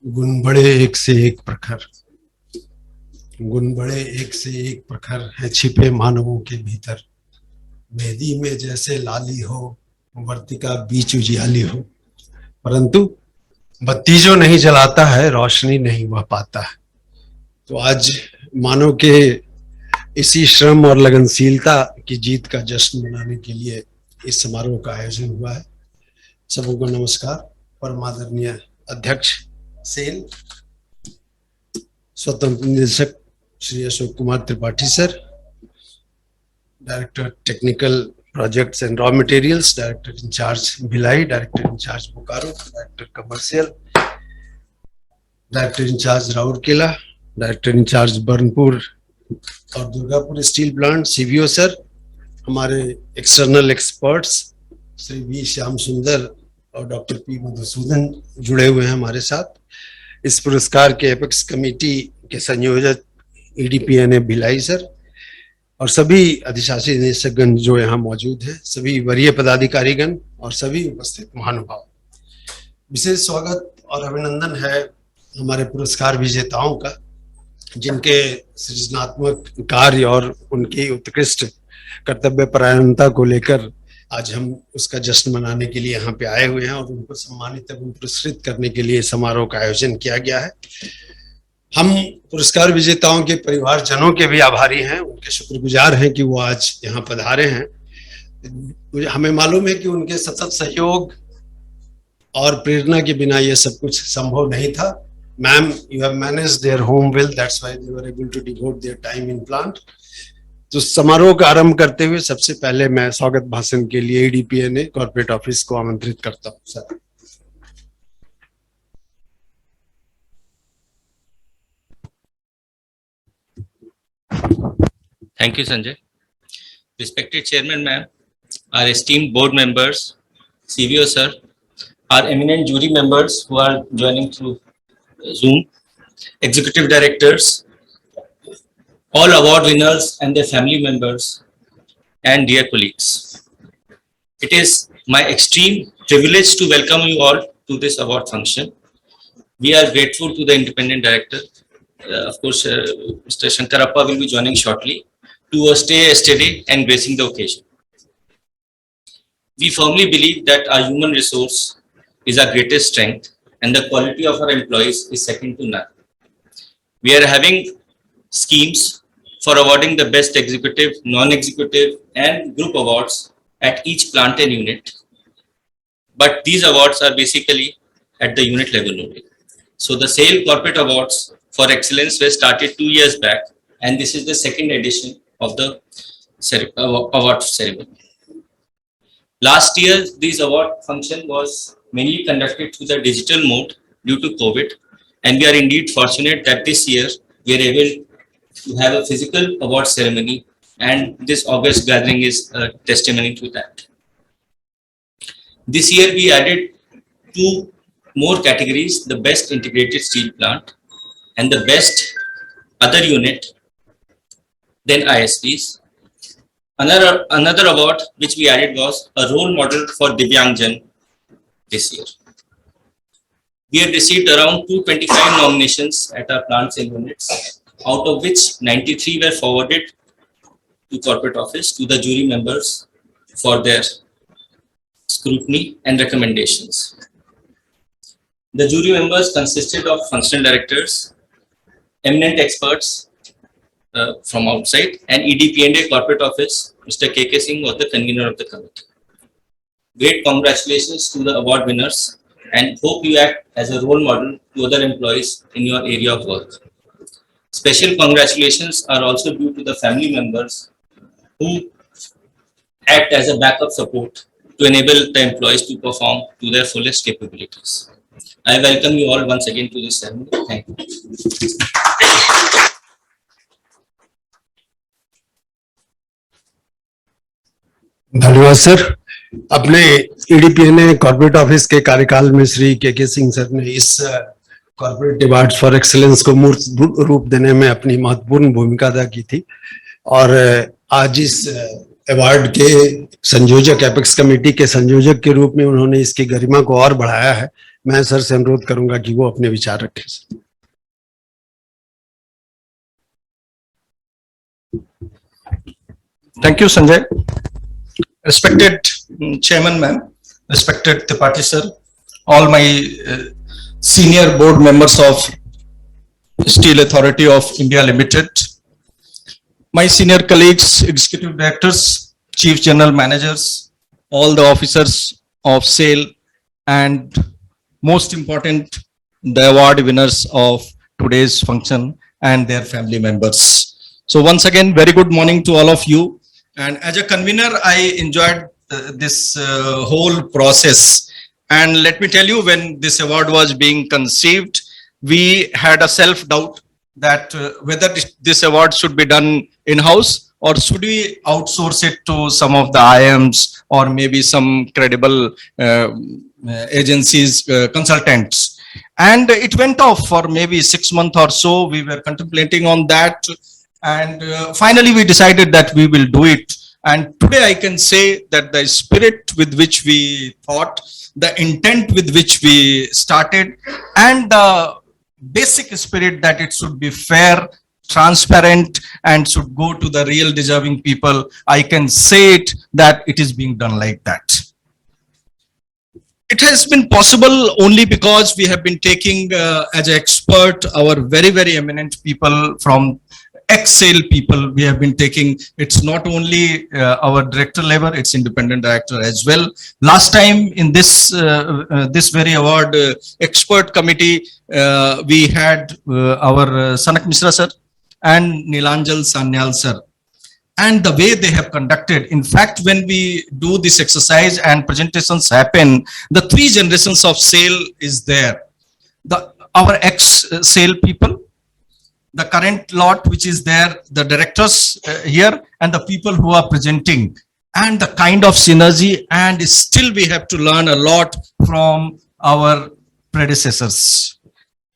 गुण बड़े एक से एक प्रखर, गुण बड़े एक से एक प्रखर है छिपे मानवों के भीतर। मेहंदी में जैसे लाली हो, वर्तिका बीच उजियाली हो, परंतु बत्ती जो नहीं जलाता है रोशनी नहीं वह पाता है। तो आज मानव के इसी श्रम और लगनशीलता की जीत का जश्न मनाने के लिए इस समारोह का आयोजन हुआ है। सबको नमस्कार। परमादरणीय अध्यक्ष सेल, स्वतंत्र निदेशक Shri Ashok Kumar Tripathi sir, director technical projects and raw materials, director incharge Bhilai, director incharge Bokaro, director commercial, director incharge Rourkela, director incharge Burnpur और Durgapur steel plant, CVO sir, हमारे external experts Shri V Shyam Sundar और डॉक्टर पी मधुसूदन जुड़े हुए हैं हमारे साथ। इस पुरस्कार के एपेक्स कमेटी के संयोजक ईडीपीएनए भिलाई सर और सभी अधिशासी निदेशकगण जो यहाँ मौजूद हैं, सभी वरीय पदाधिकारीगण और सभी उपस्थित महानुभाव, विशेष स्वागत और अभिनंदन है हमारे पुरस्कार विजेताओं का, जिनके सृजनात्मक कार्य और उनकी उत्कृष्ट कर्तव्य परायणता को लेकर आज हम उसका जश्न मनाने के लिए यहाँ पे आए हुए हैं और उनको सम्मानित एवं पुरस्कृत करने के लिए समारोह का आयोजन किया गया है। हम पुरस्कार विजेताओं के परिवारजनों के भी आभारी हैं, उनके शुक्रगुजार हैं कि वो आज यहाँ पधारे हैं। हमें मालूम है कि उनके सतत सहयोग और प्रेरणा के बिना ये सब कुछ संभव नहीं था। Ma'am, you have managed their home well, that's why they were able to devote their time in plant. तो समारोह का आरंभ करते हुए सबसे पहले मैं स्वागत भाषण के लिए ईडीपीएनए कॉर्पोरेट ऑफिस को आमंत्रित करता हूं। Sir, Thank you, Sanjay. Respected Chairman Ma'am, our esteemed board members, CVO Sir, our eminent jury members who are joining through Zoom, executive directors, all award winners and their family members, and dear colleagues. It is my extreme privilege to welcome you all to this award function. We are grateful to the independent director. Of course, Mr. Shankarappa will be joining shortly to stay steady and gracing the occasion. We firmly believe that our human resource is our greatest strength and the quality of our employees is second to none. We are having schemes for awarding the best executive, non-executive and group awards at each plant and unit. But these awards are basically at the unit level only. So the SAIL Corporate Awards for Excellence were started 2 years back, and this is the second edition of the award ceremony. Last year, this award function was mainly conducted through the digital mode due to COVID, and we are indeed fortunate that this year we are able to have a physical award ceremony, and this August gathering is a testimony to that. This year we added 2 more categories: the best integrated steel plant and the best other unit, then ISPs. Another award which we added was a role model for Divyangjan this year. We have received around 225 nominations at our plants and units, out of which 93 were forwarded to corporate office to the jury members for their scrutiny and recommendations. The jury members consisted of functional directors, eminent experts from outside, and EDP&A corporate office. Mr. KK Singh was the convener of the committee. Great congratulations to the award winners and hope you act as a role model to other employees in your area of work. Special congratulations are also due to the family members who act as a backup support to enable the employees to perform to their fullest capabilities. I welcome you all once again to this ceremony. Thank you. धन्यवाद sir. अपने ईडीपीएनए corporate office के कार्यकाल में Shri KK Singh sir ने इस corporate award for excellence को मूर्त रूप देने में अपनी महत्वपूर्ण भूमिका अदा की थी और आज इस अवार्ड के संयोजक, एपेक्स कमेटी के संयोजक के रूप में उन्होंने इसकी गरिमा को और बढ़ाया है। मैं सर से अनुरोध करूंगा कि वो अपने विचार रखें। Thank you, Sanjay. Respected Chairman ma'am, respected Tripathi sir, all my senior board members of Steel Authority of India Limited, my senior colleagues, executive directors, chief general managers, all the officers of SAIL, and most important, the award winners of today's function and their family members. So once again, very good morning to all of you. And as a convener, I enjoyed this whole process. And let me tell you, when this award was being conceived, we had a self-doubt that whether this award should be done in-house or should we outsource it to some of the IMs or maybe some credible agencies, consultants. And it went off for maybe 6 months or so. We were contemplating on that. And finally, we decided that we will do it. And today I can say that the spirit with which we thought, the intent with which we started, and the basic spirit that it should be fair, transparent, and should go to the real deserving people, I can say it that it is being done like that. It has been possible only because we have been taking as an expert our very, very eminent people from ex-SAIL people. We have been taking, it's not only our director level, it's independent director as well. Last time in this very award expert committee, we had our Sanak Misra sir and Nilanjal Sanyal sir. And the way they have conducted, in fact, when we do this exercise and presentations happen, the 3 generations of SAIL is there. Our ex-SAIL people, the current lot which is there, the directors here, and the people who are presenting, and the kind of synergy, and still we have to learn a lot from our predecessors.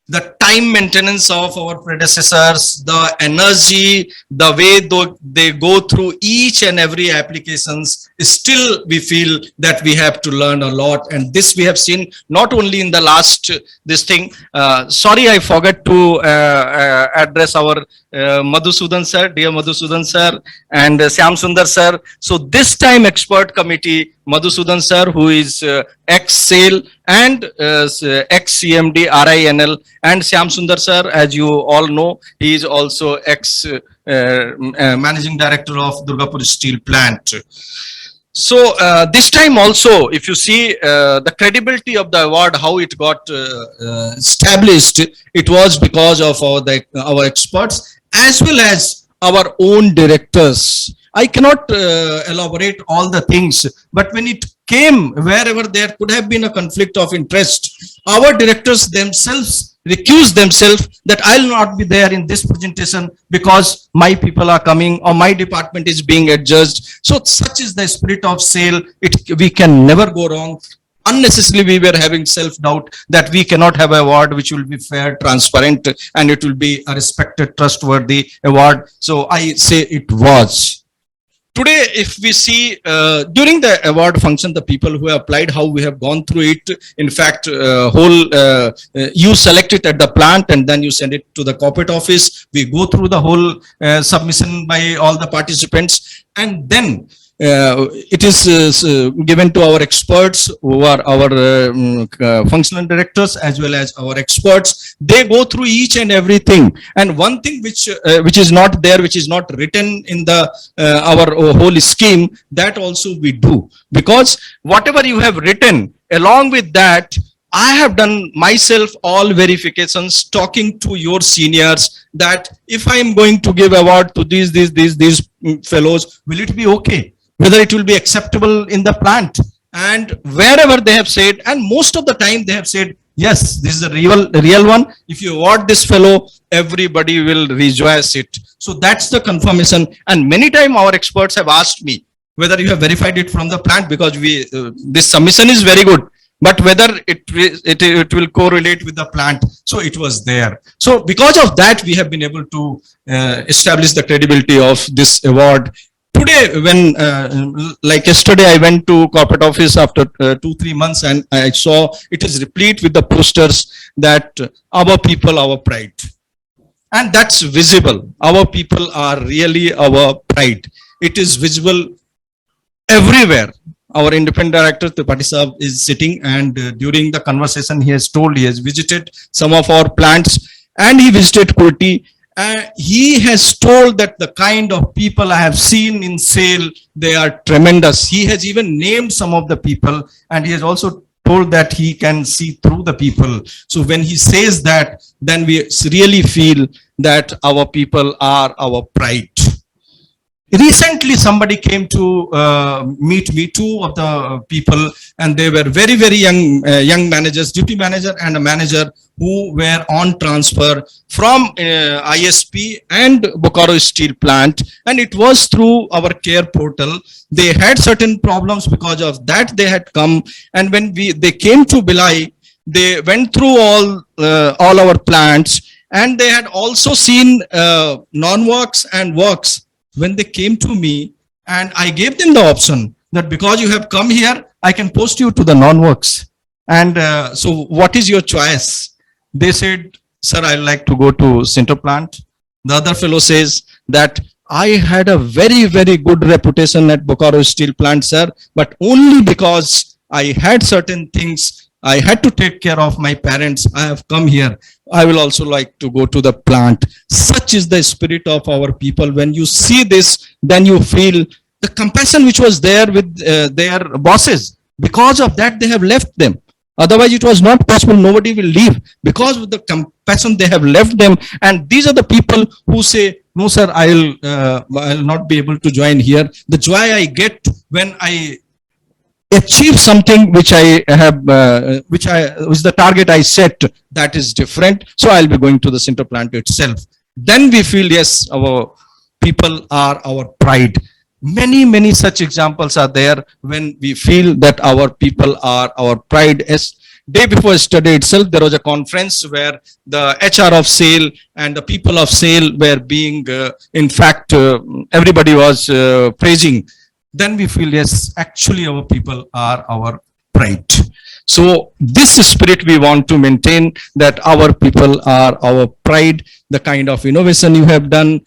The time maintenance of our predecessors, the energy, the way they go through each and every applications, still we feel that we have to learn a lot. And this we have seen not only in the last this thing. Sorry, I forgot to address our Madhusudan sir, dear Madhusudan sir, and Syam Sundar sir. So this time expert committee, Madhusudan sir, who is ex-SAIL and ex-CMD RINL, and Syam Sundar sir, as you all know, he is also ex-managing director of Durgapur Steel Plant. So this time also, if you see the credibility of the award, how it got established, it was because of our experts as well as our own directors. I cannot elaborate all the things, but when it came, wherever there could have been a conflict of interest, our directors themselves recuse themselves that I'll not be there in this presentation because my people are coming or my department is being adjudged. So such is the spirit of SAIL. We can never go wrong. Unnecessarily, we were having self-doubt that we cannot have an award which will be fair, transparent, and it will be a respected, trustworthy award. So I say it was. Today, if we see during the award function, the people who have applied, how we have gone through it. In fact, you select it at the plant and then you send it to the corporate office. We go through the whole submission by all the participants, and then it is given to our experts who are our functional directors as well as our experts. They go through each and everything, and one thing which is not there, which is not written in the our whole scheme, that also we do, because whatever you have written, along with that, I have done myself all verifications, talking to your seniors, that if I am going to give award to these fellows, will it be okay? Whether it will be acceptable in the plant, and wherever they have said, and most of the time they have said, yes, this is a real one. If you award this fellow, everybody will rejoice it. So that's the confirmation. And many times our experts have asked me whether you have verified it from the plant, because this submission is very good, but whether it will correlate with the plant. So it was there. So because of that, we have been able to establish the credibility of this award. today, when like yesterday, I went to corporate office after 2-3 months, and I saw it is replete with the posters that our people, our pride, and that's visible. Our people are really our pride. It is visible everywhere. Our independent director Tripathi Saab is sitting, and during the conversation he has told he has visited some of our plants, and he visited Kurti. He has told that the kind of people I have seen in SAIL, they are tremendous. He has even named some of the people, and he has also told that he can see through the people. So when he says that, then we really feel that our people are our pride. Recently, somebody came to meet me, two of the people, and they were very, very young managers, duty manager and a manager who were on transfer from ISP and Bokaro Steel Plant, and it was through our care portal. They had certain problems, because of that they had come, and when they came to Bilai, they went through all our plants, and they had also seen non-works and works. When they came to me, and I gave them the option that because you have come here, I can post you to the non-works. And so what is your choice? They said, sir, I like to go to Sinter plant. The other fellow says that I had a very, very good reputation at Bokaro Steel Plant, sir, but only because I had certain things, I had to take care of my parents, I have come here. I will also like to go to the plant. Such is the spirit of our people. When you see this, then you feel the compassion which was there with their bosses. Because of that, they have left them. Otherwise, it was not possible. Nobody will leave. Because of the compassion, they have left them. And these are the people who say, no, sir, I'll not be able to join here. The joy I get when I achieve something which I have, which the target I set, that is different. So I'll be going to the Sinter plant itself. Then we feel, yes, our people are our pride. Many, many such examples are there when we feel that our people are our pride. As day before yesterday itself, there was a conference where the HR of SAIL and the people of SAIL were being, in fact, everybody was praising. Then we feel, yes, actually our people are our pride. So this spirit we want to maintain, that our people are our pride. The kind of innovation you have done,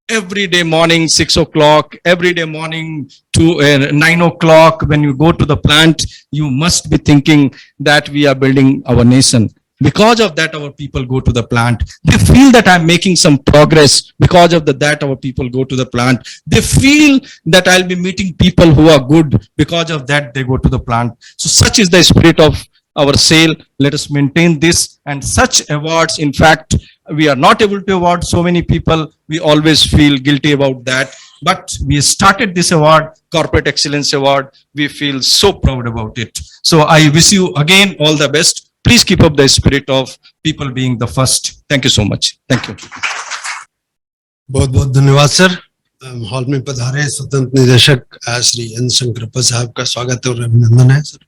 every day morning 6 o'clock, every day morning to 9 o'clock, when you go to the plant, you must be thinking that we are building our nation. Because of that, our people go to the plant. They feel that I'm making some progress. Because of that, our people go to the plant. They feel that I'll be meeting people who are good. Because of that, they go to the plant. So such is the spirit of our SAIL. Let us maintain this. And such awards, in fact, we are not able to award so many people. We always feel guilty about that. But we started this award, Corporate Excellence Award. We feel so proud about it. So I wish you again all the best. Please keep up the spirit of people being the first. Thank you so much. Thank you. बहुत बहुत धन्यवाद sir. Hall में पधारे स्वतंत्र निदेशक Shri N Shankarappa साहब का स्वागत और अभिनंदन है sir.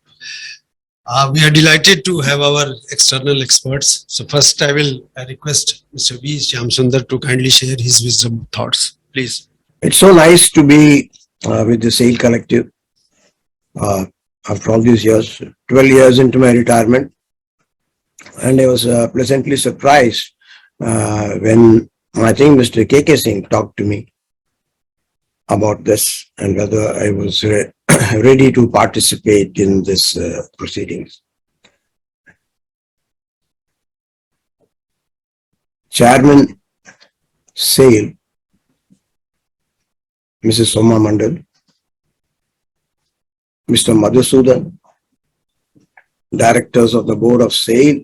We are delighted to have our external experts. So first I will request Mr. V. Shyamsundar to kindly share his wisdom thoughts. Please. It's so nice to be with the SAIL collective. After all these years, 12 years into my retirement. And I was pleasantly surprised when I think Mr. KK Singh talked to me about this and whether I was ready to participate in this proceedings. Chairman SAIL, Mrs. Soma Mandal, Mr. Madhusudan, directors of the board of SAIL,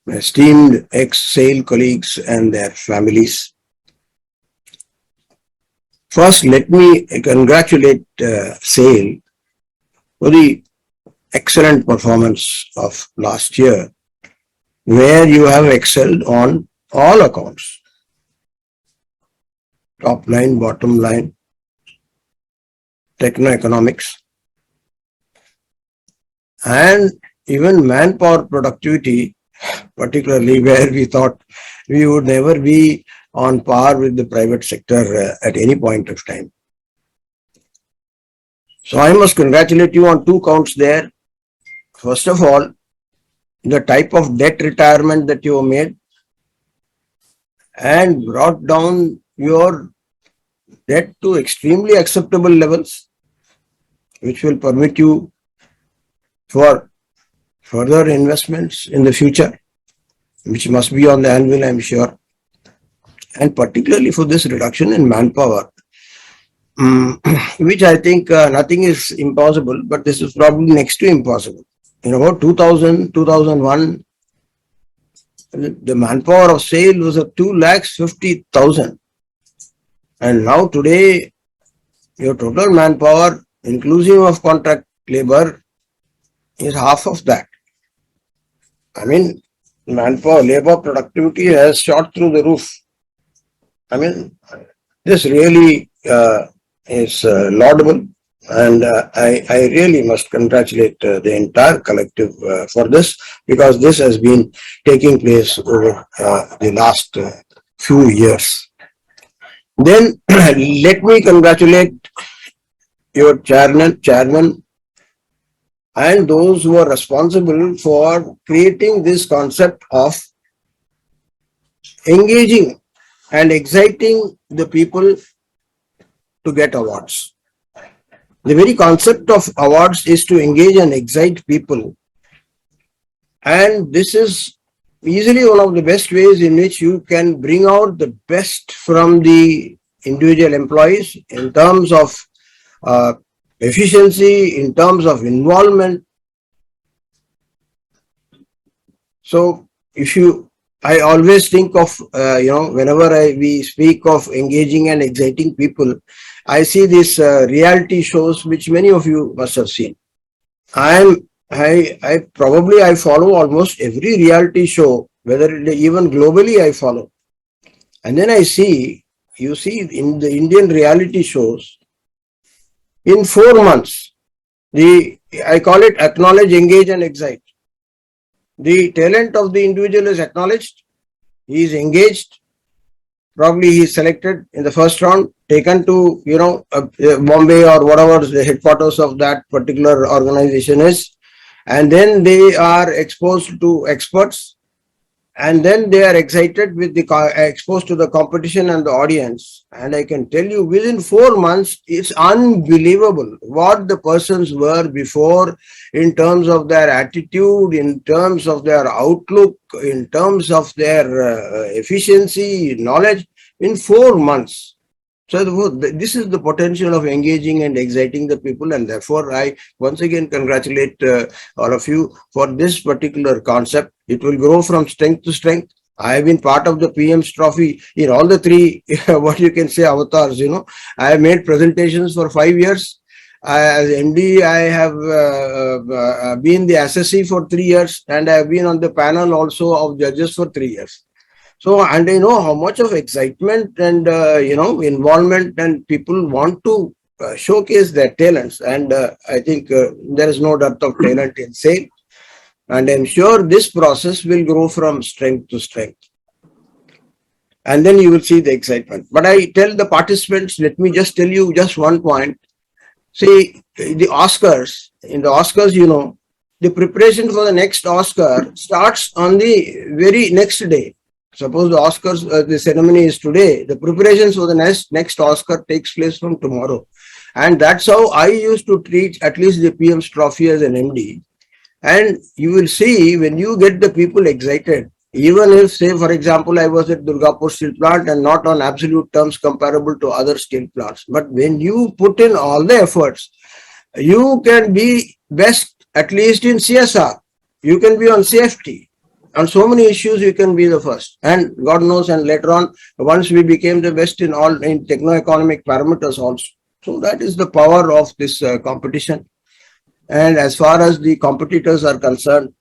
esteemed ex-SAIL colleagues and their families. First, let me congratulate SAIL for the excellent performance of last year, where you have excelled on all accounts. Top line, bottom line, techno-economics, and even manpower productivity, particularly where we thought we would never be on par with the private sector at any point of time. So I must congratulate you on two counts there. First of all, the type of debt retirement that you have made and brought down your debt to extremely acceptable levels, which will permit you for further investments in the future, which must be on the anvil, I'm sure. And particularly for this reduction in manpower, which I think nothing is impossible, but this is probably next to impossible. In about 2000, 2001, the manpower of sale was at 2,50,000. And now today, your total manpower, inclusive of contract labor, is half of that. I mean, manpower, labor productivity has shot through the roof. I mean, this really is laudable, and I really must congratulate the entire collective for this, because this has been taking place over the last few years. Then let me congratulate your chairman and those who are responsible for creating this concept of engaging and exciting the people to get awards. The very concept of awards is to engage and excite people. And this is easily one of the best ways in which you can bring out the best from the individual employees in terms of efficiency, in terms of involvement. So I always think of, whenever we speak of engaging and exciting people, I see these reality shows, which many of you must have seen. I follow almost every reality show, whether even globally I follow. And then you see in the Indian reality shows, in 4 months, I call it acknowledge, engage and excite. The talent of the individual is acknowledged, he is engaged, probably he is selected in the first round, taken to, Bombay or whatever the headquarters of that particular organization is, and then they are exposed to experts, and then they are excited with exposed to the competition and the audience. And I can tell you, within 4 months, it's unbelievable what the persons were before in terms of their attitude, in terms of their outlook, in terms of their efficiency, knowledge, in 4 months. So this is the potential of engaging and exciting the people, and therefore I once again congratulate all of you for this particular concept. It will grow from strength to strength. I have been part of the PM's trophy in all the three, what you can say, avatars. I have made presentations for 5 years. As MD, I have been the assessee for 3 years, and I have been on the panel also of judges for 3 years. So, and I know how much of excitement and, involvement, and people want to showcase their talents. And I think there is no dearth of talent in sale. And I'm sure this process will grow from strength to strength. And then you will see the excitement. But I tell the participants, let me just tell you just one point. See, the Oscars, in the Oscars, the preparation for the next Oscar starts on the very next day. Suppose the Oscars, the ceremony is today, the preparations for the next Oscar takes place from tomorrow. And that's how I used to treat at least the PM's trophy as an MD. And you will see, when you get the people excited, even if, say, for example, I was at Durgapur steel plant and not on absolute terms comparable to other steel plants, but when you put in all the efforts, you can be best at least in CSR, you can be on safety. On so many issues, you can be the first. And God knows, and later on, once we became the best in all in techno-economic parameters also. So that is the power of this competition. And as far as the competitors are concerned,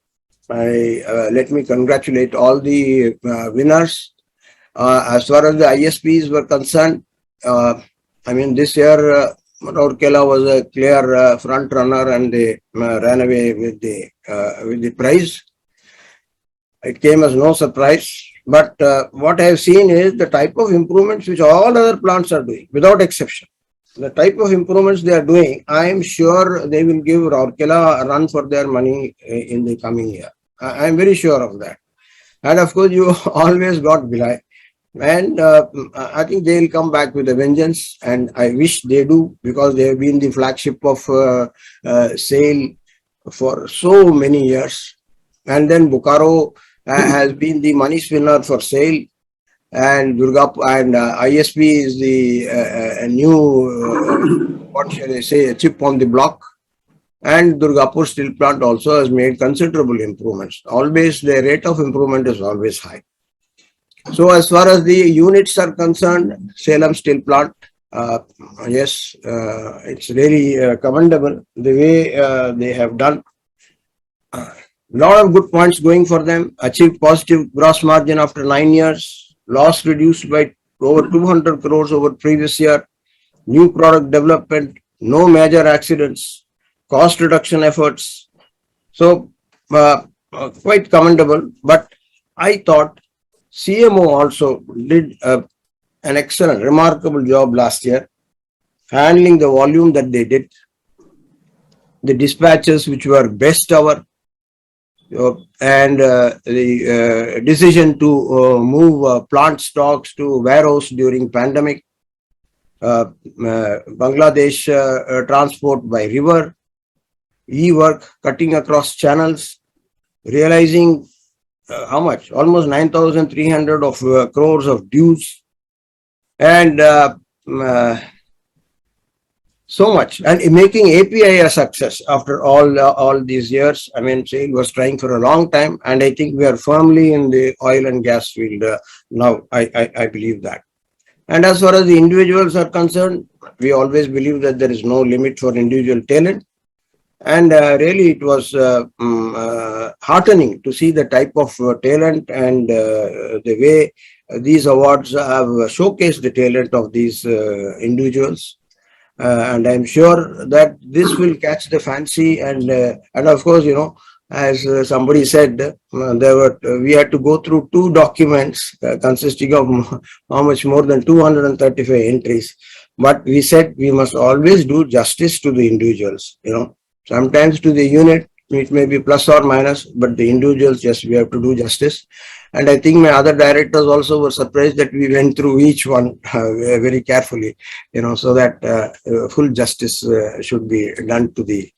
let me congratulate all the winners. As far as the ISPs were concerned, this year, Rourkela was a clear front runner, and they ran away with the prize. It came as no surprise, but what I have seen is the type of improvements which all other plants are doing, without exception. the type of improvements they are doing, I am sure they will give Rourkela a run for their money in the coming year. I am very sure of that. And of course, you always got Bilai. And I think they will come back with a vengeance. And I wish they do, because they have been the flagship of SAIL for so many years. And then Bokaro has been the money spinner for SAIL. And Durga and ISP is the new, what shall I say, chip on the block. And Durgapur steel plant also has made considerable improvements. Always the rate of improvement is always high. So as far as the units are concerned, Salem steel plant, yes, it's really commendable the way they have done. Lot of good points going for them. Achieved positive gross margin after 9 years. Loss reduced by over 200 crores over previous year. New product development. No major accidents. Cost reduction efforts. So quite commendable. But I thought CMO also did an excellent, remarkable job last year, handling the volume that they did. The dispatches which were best hour, and the decision to move plant stocks to warehouse during pandemic, Bangladesh transport by river, e-work, cutting across channels, realizing how much? Almost 9,300 of crores of dues, and so much, and making API a success after all these years. I mean, SAIL was trying for a long time, and I think we are firmly in the oil and gas field now. I believe that. And as far as the individuals are concerned, we always believe that there is no limit for individual talent. And really, it was heartening to see the type of talent and the way these awards have showcased the talent of these individuals. And I'm sure that this will catch the fancy. And of course, you know, as somebody said, we had to go through 2 documents consisting of how much more than 235 entries. But we said we must always do justice to the individuals, you know. Sometimes to the unit, it may be plus or minus, but the individuals, yes, we have to do justice. And I think my other directors also were surprised that we went through each one very carefully, you know, so that full justice should be done to the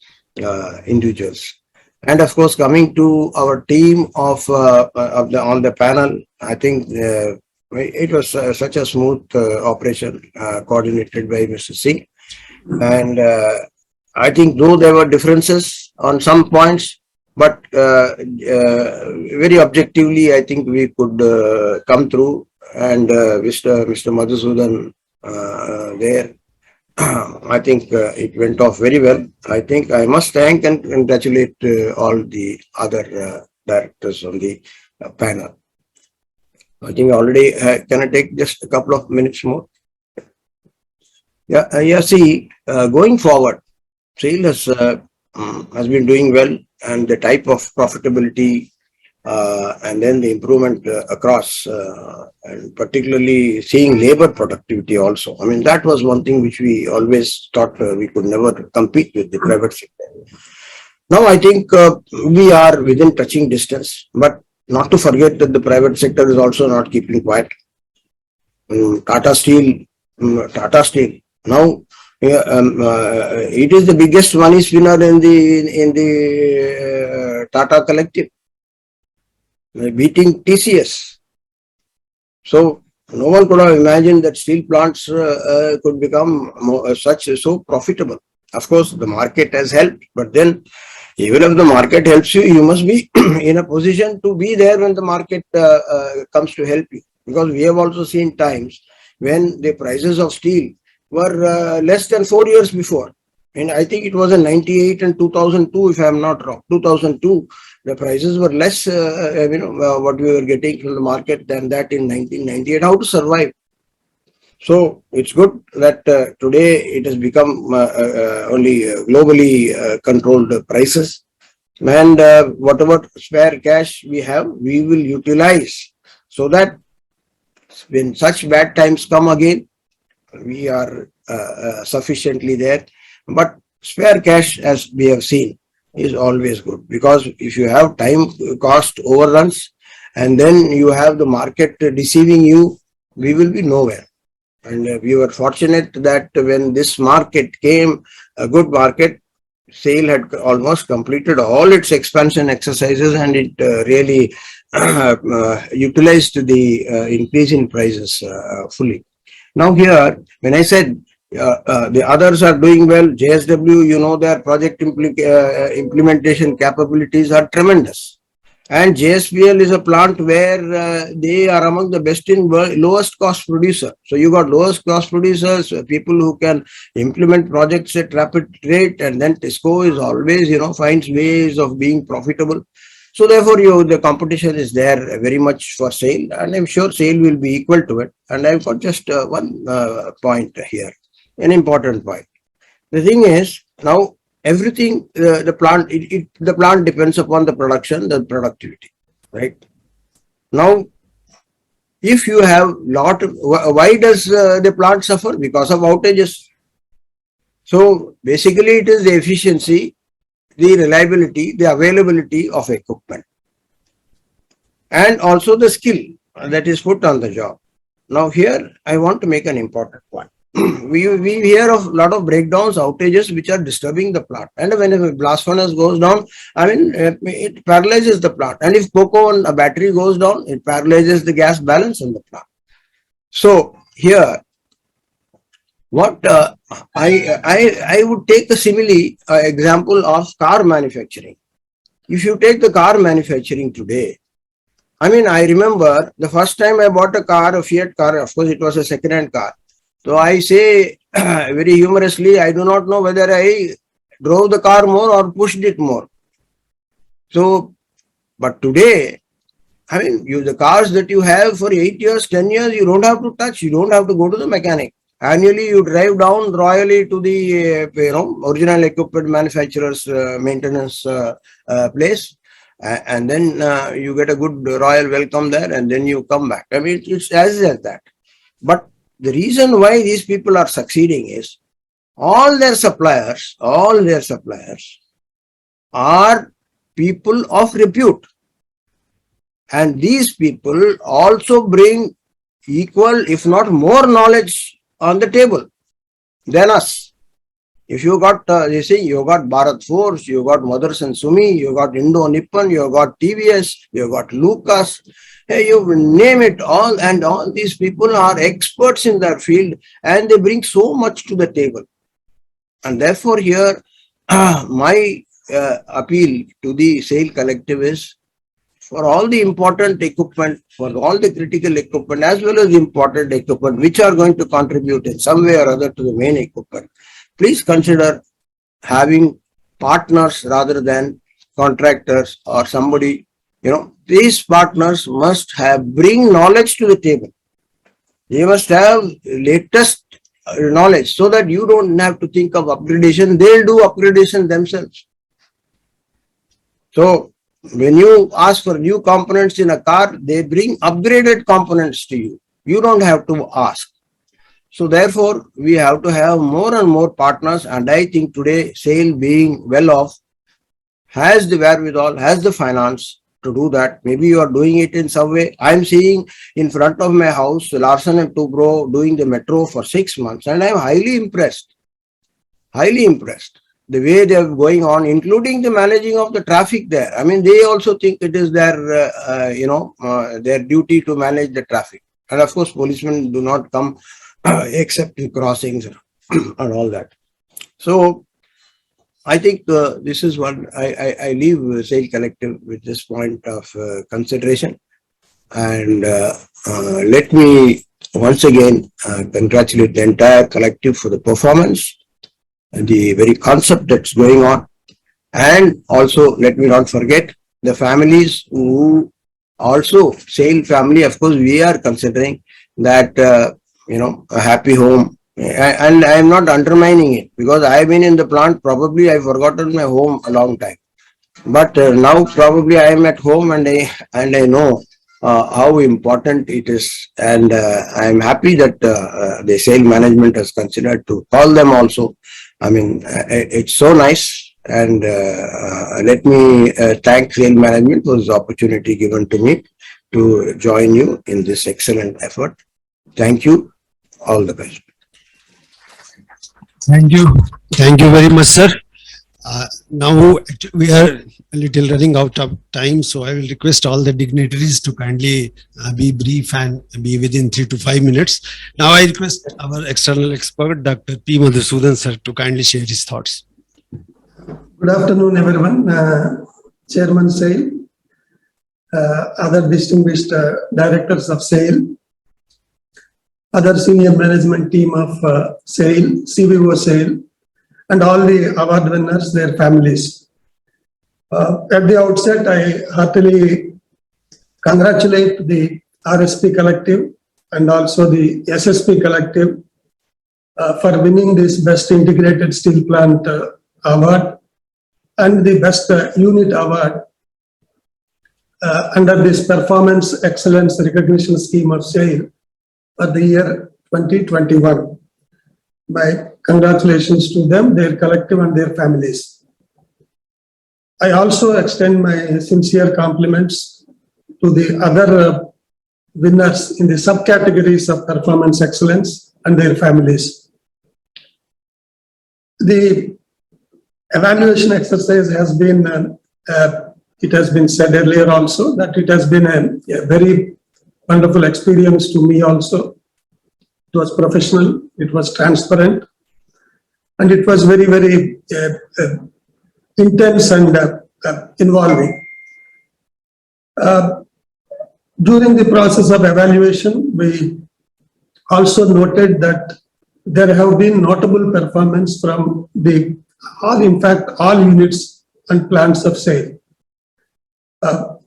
individuals. And of course, coming to our team on the panel, I think it was such a smooth operation coordinated by Mr. Singh. And I think though there were differences on some points, but very objectively, I think we could come through. And Mr. Madhusudan there, I think it went off very well. I think I must thank and congratulate all the other directors on the panel. I think already, can I take just a couple of minutes more? Yeah, see, going forward, SAIL has been doing well, and the type of profitability and then the improvement across, and particularly seeing labor productivity also. I mean, that was one thing which we always thought we could never compete with the private sector. Now, I think we are within touching distance, but not to forget that the private sector is also not keeping quiet. Tata Steel, now it is the biggest money spinner in the Tata collective, beating TCS. So no one could have imagined that steel plants could become so profitable. Of course, the market has helped, but then even if the market helps you, you must be in a position to be there when the market comes to help you. Because we have also seen times when the prices of steel were less than 4 years before. And I think it was in 98 and 2002, if I am not wrong. 2002, the prices were less, what we were getting from the market than that in 1998. How to survive? So it's good that today it has become only globally controlled prices. And whatever spare cash we have, we will utilize so that when such bad times come again, we are sufficiently there. But spare cash, as we have seen, is always good, because if you have time cost overruns and then you have the market deceiving you, we will be nowhere. And we were fortunate that when this market came, a good market, SAIL had almost completed all its expansion exercises, and it really utilized the increase in prices fully. Now here, when I said the others are doing well, JSW, you know, their project implementation capabilities are tremendous. And JSPL is a plant where they are among the best in world, lowest cost producer. So you got lowest cost producers, people who can implement projects at rapid rate, and then TISCO is always, you know, finds ways of being profitable. So therefore, the competition is there very much for SAIL, and I'm sure SAIL will be equal to it. And I've got just one point here, an important point. The thing is, now everything, the plant depends upon the production, the productivity, right? Now, if you have why does the plant suffer? Because of outages. So basically it is the efficiency, the reliability, the availability of equipment, and also the skill that is put on the job. Now here I want to make an important point. We hear of a lot of breakdowns, outages, which are disturbing the plant. And when a blast furnace goes down, I mean, it paralyzes the plant. And if cocoa and a battery goes down, it paralyzes the gas balance in the plant. So here, what I would take a simile example of car manufacturing. If you take the car manufacturing today, I mean, I remember the first time I bought a car, a Fiat car, of course, it was a second-hand car. So I say very humorously, I do not know whether I drove the car more or pushed it more. So, but today, I mean, the cars that you have for 8 years, 10 years, you don't have to touch, you don't have to go to the mechanic. Annually, you drive down royally to the original equipment manufacturer's maintenance place, and then you get a good royal welcome there, and then you come back. I mean, it's as that. But the reason why these people are succeeding is all their suppliers are people of repute. And these people also bring equal, if not more, knowledge on the table than us. If you got, you got Bharat Forge, you got Motherson Sumi, you got Indo Nippon, you got TVS, you got Lucas, you name it all, and all these people are experts in their field, and they bring so much to the table. And therefore here, my appeal to the SAIL collective is, for all the important equipment, for all the critical equipment, as well as the important equipment, which are going to contribute in some way or other to the main equipment, please consider having partners rather than contractors or somebody. These partners must bring knowledge to the table. They must have latest knowledge so that you don't have to think of upgradation. They'll do upgradation themselves. So when you ask for new components in a car, they bring upgraded components to you. You don't have to ask. So therefore, we have to have more and more partners, and I think today SAIL, being well off, has the wherewithal, has the finance to do that. Maybe you are doing it in some way. I'm seeing in front of my house Larsen and Toubro doing the metro for 6 months, and I'm highly impressed. The way they are going on, including the managing of the traffic there. I mean, they also think it is their their duty to manage the traffic. And of course, policemen do not come except in crossings and all that. So I think this is what I leave SAIL Collective with this point of consideration. And let me once again congratulate the entire collective for the performance and the very concept that's going on. And also, let me not forget the families who also, SAIL family, of course, we are considering that, a happy home. And I am not undermining it, because I have been in the plant, probably I've forgotten my home a long time. But now probably I am at home, and I know how important it is. And I am happy that the sale management has considered to call them also. I mean, it's so nice. And let me thank sale management for this opportunity given to me to join you in this excellent effort. Thank you. All the best. Thank you. Thank you very much, sir. Now we are a little running out of time, so I will request all the dignitaries to kindly be brief and be within 3 to 5 minutes. Now I request our external expert, Dr. P. Madhusudan, sir, to kindly share his thoughts. Good afternoon, everyone. Chairman SAIL, other distinguished directors of SAIL, other senior management team of SAIL, CVO SAIL, and all the award winners, their families. At the outset, I heartily congratulate the RSP Collective and also the SSP Collective for winning this Best Integrated Steel Plant Award and the Best Unit Award under this Performance Excellence Recognition Scheme of SAIL for the year 2021. My congratulations to them, their collective and their families. I also extend my sincere compliments to the other winners in the subcategories of performance excellence and their families. The evaluation exercise has been, it has been said earlier also that it has been a very wonderful experience to me also. It was professional, it was transparent, and it was very, very intense and involving. During the process of evaluation, we also noted that there have been notable performance from all units and plants of SAIL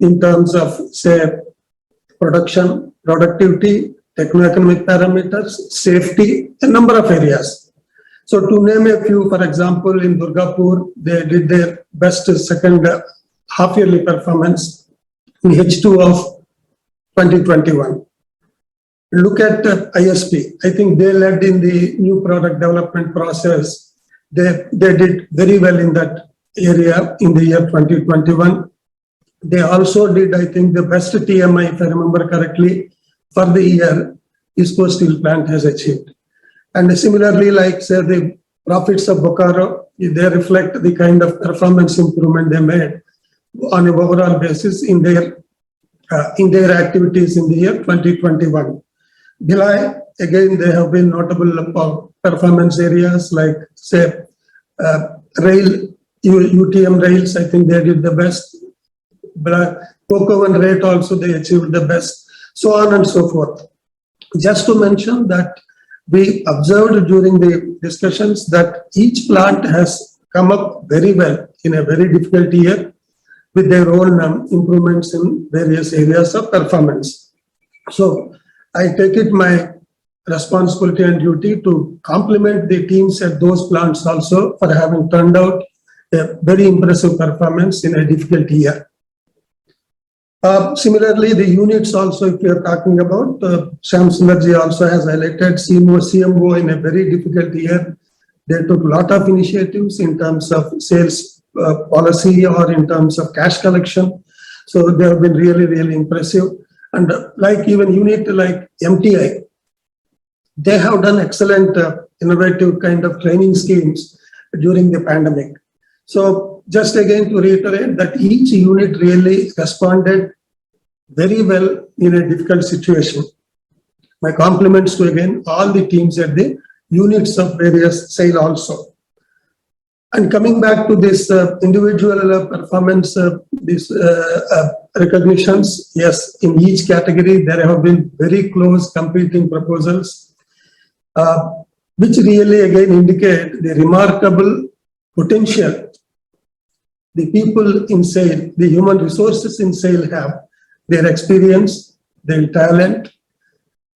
in terms of, say, production, productivity, techno-economic parameters, safety, a number of areas. So to name a few, for example, in Durgapur, they did their best second half-yearly performance in H2 of 2021. Look at ISP. I think they led in the new product development process. They did very well in that area in the year 2021. They also did, I think, the best TMI, if I remember correctly, for the year ISCO Steel Plant has achieved. And similarly, like say the profits of Bokaro, they reflect the kind of performance improvement they made on an overall basis in their activities in the year 2021. Bhilai, again, they have been notable performance areas like say rail, UTM rails, I think they did the best. Cocoa and rate also they achieved the best. So on and so forth. Just to mention that we observed during the discussions that each plant has come up very well in a very difficult year with their own improvements in various areas of performance. So I take it my responsibility and duty to compliment the teams at those plants also for having turned out a very impressive performance in a difficult year. Similarly, the units also, if we are talking about, Shyam Sundarji also has highlighted CMO in a very difficult year. They took a lot of initiatives in terms of sales policy or in terms of cash collection. So they have been really, really impressive. And like even unit like MTI, they have done excellent innovative kind of training schemes during the pandemic. So just again to reiterate that each unit really responded very well in a difficult situation. My compliments to again all the teams at the units of various SAIL also. And coming back to this individual performance, these recognitions, yes, in each category there have been very close competing proposals, which really again indicate the remarkable potential the people in SAIL, the human resources in SAIL have, their experience, their talent,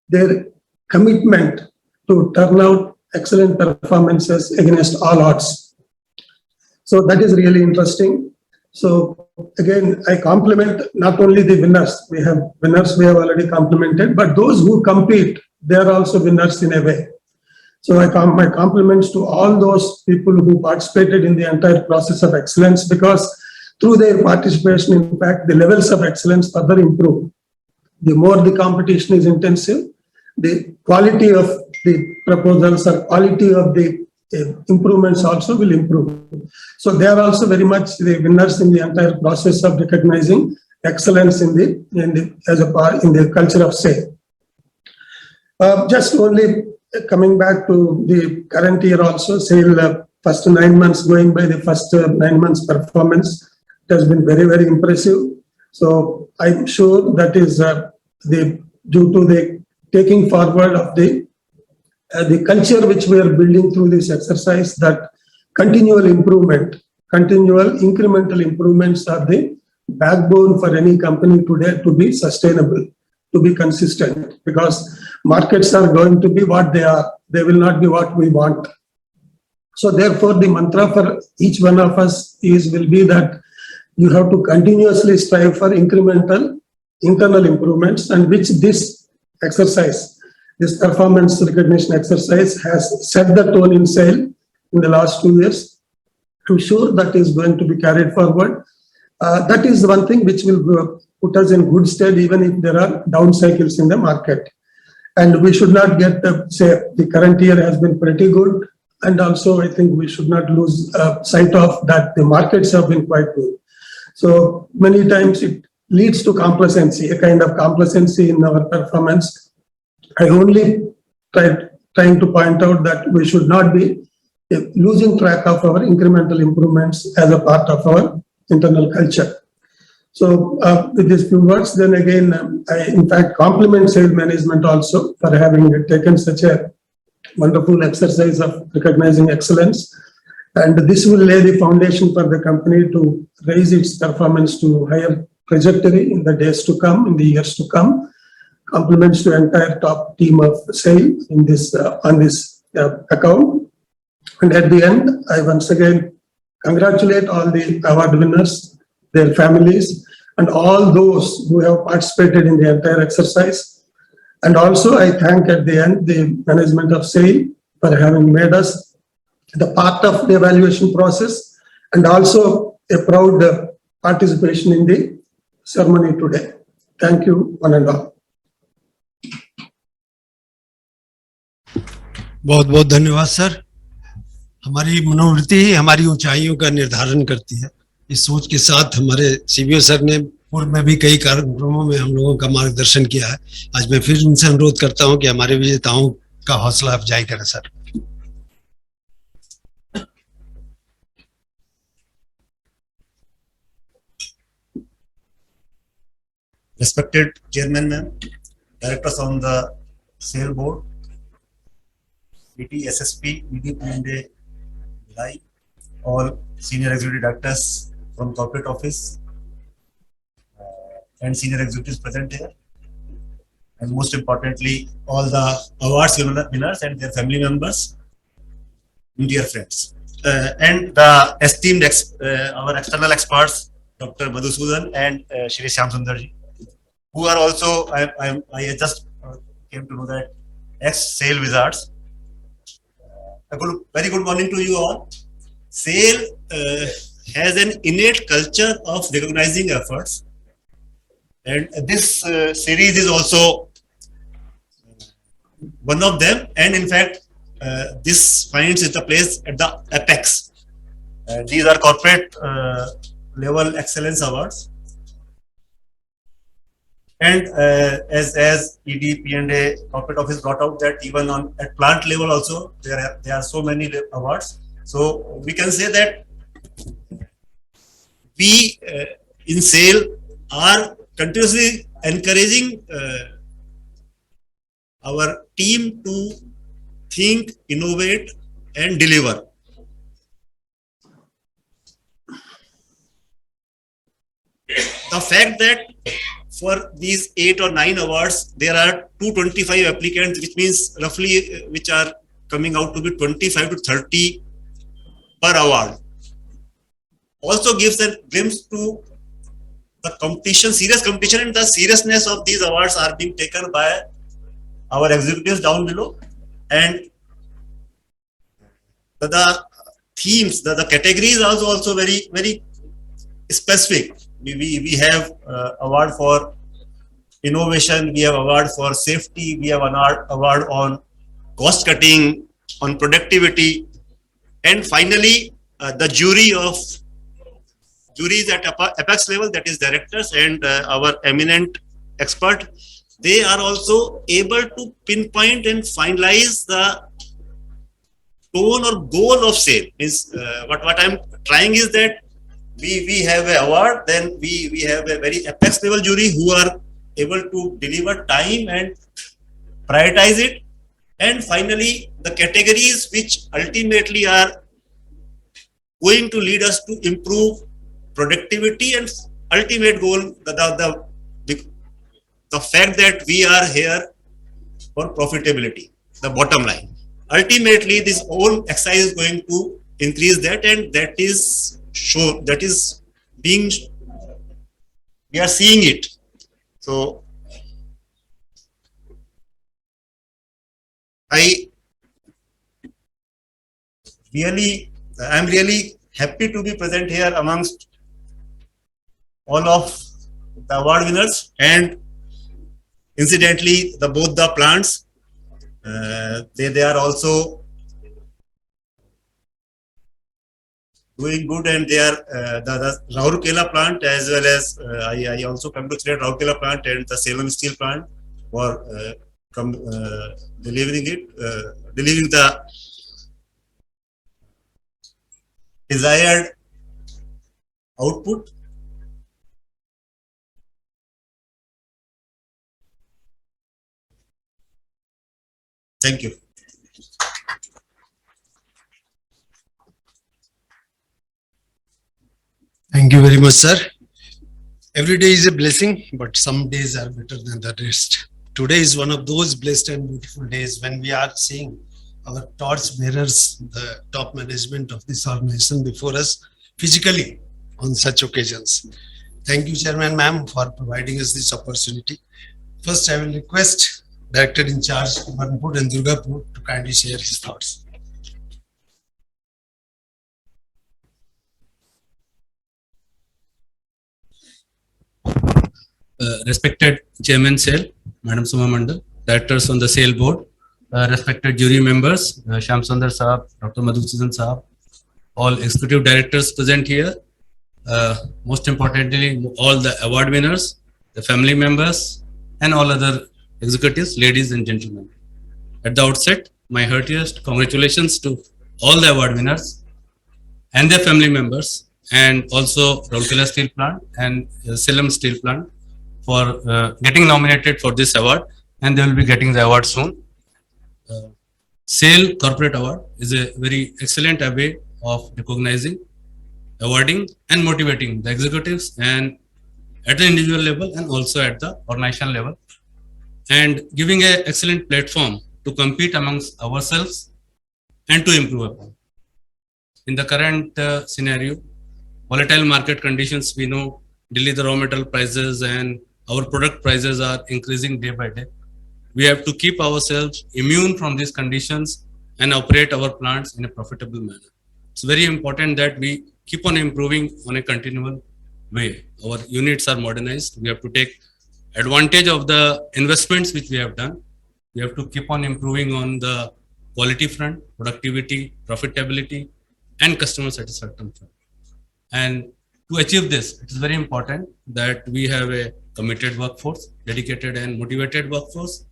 their commitment to turn out excellent performances against all odds. So that is really interesting. So again, I compliment not only the winners, we have already complimented, but those who compete, they are also winners in a way. So my compliments to all those people who participated in the entire process of excellence, because through their participation, in fact, the levels of excellence further improve. The more the competition is intensive, the quality of the proposals or quality of the improvements also will improve. So they are also very much the winners in the entire process of recognizing excellence in the culture of SAIL. Just only coming back to the current year also, SAIL first 9 months, going by the first 9 months performance, it has been very, very impressive. So I'm sure that is due to the taking forward of the culture which we are building through this exercise, that continual improvement, continual incremental improvements are the backbone for any company today to be sustainable, to be consistent, because markets are going to be what they are. They will not be what we want. So therefore, the mantra for each one of us will be that you have to continuously strive for incremental internal improvements, and which this exercise, this performance recognition exercise, has set the tone in SAIL in the last 2 years. I'm sure that is going to be carried forward. That is one thing which will put us in good stead even if there are down cycles in the market. And we should not get, say, the current year has been pretty good. And also, I think we should not lose sight of that the markets have been quite good. So many times it leads to complacency, a kind of complacency in our performance. I only trying to point out that we should not be losing track of our incremental improvements as a part of our internal culture. So with these few words, then again, I in fact compliment SAIL management also for having taken such a wonderful exercise of recognizing excellence. And this will lay the foundation for the company to raise its performance to higher trajectory in the days to come, in the years to come. Compliments to entire top team of SAIL in this on this account. And at the end, I once again congratulate all the award winners, their families, and all those who have participated in the entire exercise. And also I thank at the end the management of SAIL for having made us the part of the evaluation process, and also a proud participation in the ceremony today. Thank you, one and all. बहुत बहुत धन्यवाद sir. हमारी मनोवृत्ति ही हमारी ऊंचाइयों का निर्धारण करती है। इस सोच के साथ हमारे सीबीओ सर ने पूर्व में भी कई कार्यक्रमों में हम लोगों का मार्गदर्शन किया है। आज मैं फिर उनसे अनुरोध करता हूं कि हमारे विजेताओं का हौसला अफजाई करें sir. Respected Chairman Ma'am, Directors on the SAIL Board, VT, SSP, VD and Vizag, all Senior Executive Directors from Corporate Office and Senior Executives present here. And most importantly, all the awards winners and their family members, dear friends. And the esteemed our external experts, Dr. Madhusudan and Shri Shyam Sundarji, who are also, I just came to know that ex-SAIL wizards. Very good morning to you all. SAIL has an innate culture of recognizing efforts, and this series is also one of them. And in fact, this finds its place at the apex. These are corporate level excellence awards. And as ED, P&A, corporate office brought out that even at plant level also there are so many awards. So we can say that we in SAIL are continuously encouraging our team to think, innovate, and deliver. The fact that for these 8 or 9 awards, there are 225 applicants, which means roughly which are coming out to be 25 to 30 per award. also gives a glimpse to the competition, serious competition, and the seriousness of these awards are being taken by our executives down below. And the themes, the categories are also very, very specific. We have award for innovation, we have award for safety, we have an award on cost cutting, on productivity, and finally the juries at apex level, that is directors and our eminent expert, they are also able to pinpoint and finalize the tone or goal of sale. Is what I'm trying is that we have an award, then we have a very apex level jury who are able to deliver time and prioritize it, and finally the categories which ultimately are going to lead us to improve productivity and ultimate goal, the fact that we are here for profitability, the bottom line. Ultimately, this whole exercise is going to increase that, and that is shown, that is being, we are seeing it. So I'm really happy to be present here amongst all of the award winners, and incidentally, both the plants, they are also doing good, and they are the Rourkela plant as well as I also congratulate Rourkela plant and the Salem steel plant for delivering the desired output. Thank you. Thank you very much, sir. Every day is a blessing, but some days are better than the rest. Today is one of those blessed and beautiful days when we are seeing our torch bearers, the top management of this organization before us physically on such occasions. Thank you, Chairman ma'am, for providing us this opportunity. First, I will request Director in charge Burnpur and Durgapur to kindly share his thoughts. Respected Chairman Sale, Madam Suma Mandal, Directors on the Sale Board, respected jury members, Shyam Sundar Saab, Dr. Madhusudan Saab, all executive directors present here, most importantly, all the award winners, the family members, and all other executives, ladies and gentlemen. At the outset, my heartiest congratulations to all the award winners and their family members, and also Rourkela Steel Plant and Salem Steel Plant for getting nominated for this award, and they will be getting the award soon. SAIL Corporate Award is a very excellent way of recognizing, awarding, and motivating the executives, and at the individual level and also at the organization level, and giving an excellent platform to compete amongst ourselves and to improve upon. In the current scenario, volatile market conditions, we know Delhi the raw material prices and our product prices are increasing day by day. We have to keep ourselves immune from these conditions and operate our plants in a profitable manner. It's very important that we keep on improving on a continual way. Our units are modernized. We have to take advantage of the investments which we have done. We have to keep on improving on the quality front, productivity, profitability, and customer satisfaction front. And to achieve this, it is very important that we have a committed workforce, dedicated and motivated workforce,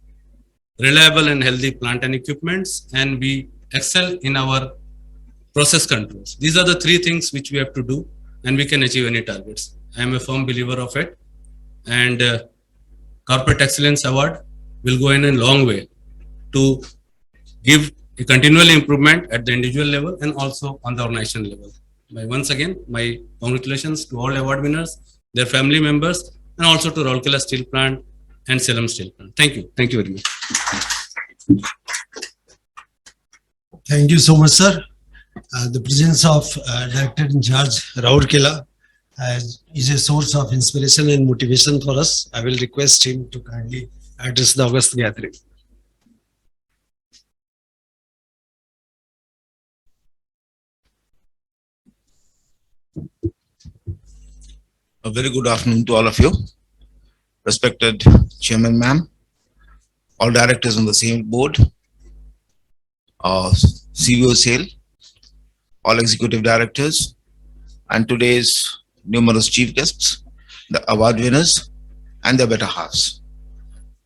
reliable and healthy plant and equipments, and we excel in our process controls. These are the three things which we have to do, and we can achieve any targets. I am a firm believer of it, and Corporate Excellence Award will go in a long way to give a continual improvement at the individual level and also on the organization level. Once again, my congratulations to all award winners, their family members, and also to Rourkela Steel Plant and Salem Steel Plant. Thank you. Thank you very much. Thank you so much, sir. The presence of Director in charge Raurkela is a source of inspiration and motivation for us. I will request him to kindly address the August gathering. A very good afternoon to all of you. Respected Chairman Ma'am, all directors on the same board, CVO SAIL, all executive directors, and today's numerous chief guests, the award winners, and their better halves.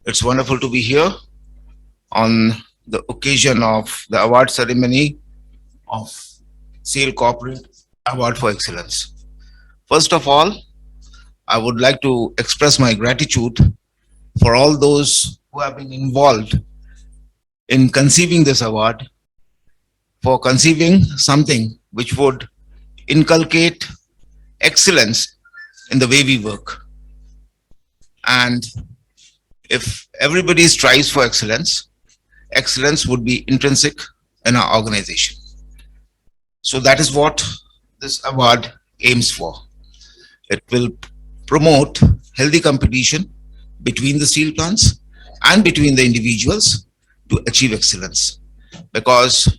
It's wonderful to be here on the occasion of the award ceremony of SAIL Corporate Award for Excellence. First of all, I would like to express my gratitude for all those who have been involved in conceiving this award, for conceiving something which would inculcate excellence in the way we work. And if everybody strives for excellence, excellence would be intrinsic in our organization. So that is what this award aims for. It will promote healthy competition between the steel plants and between the individuals to achieve excellence. Because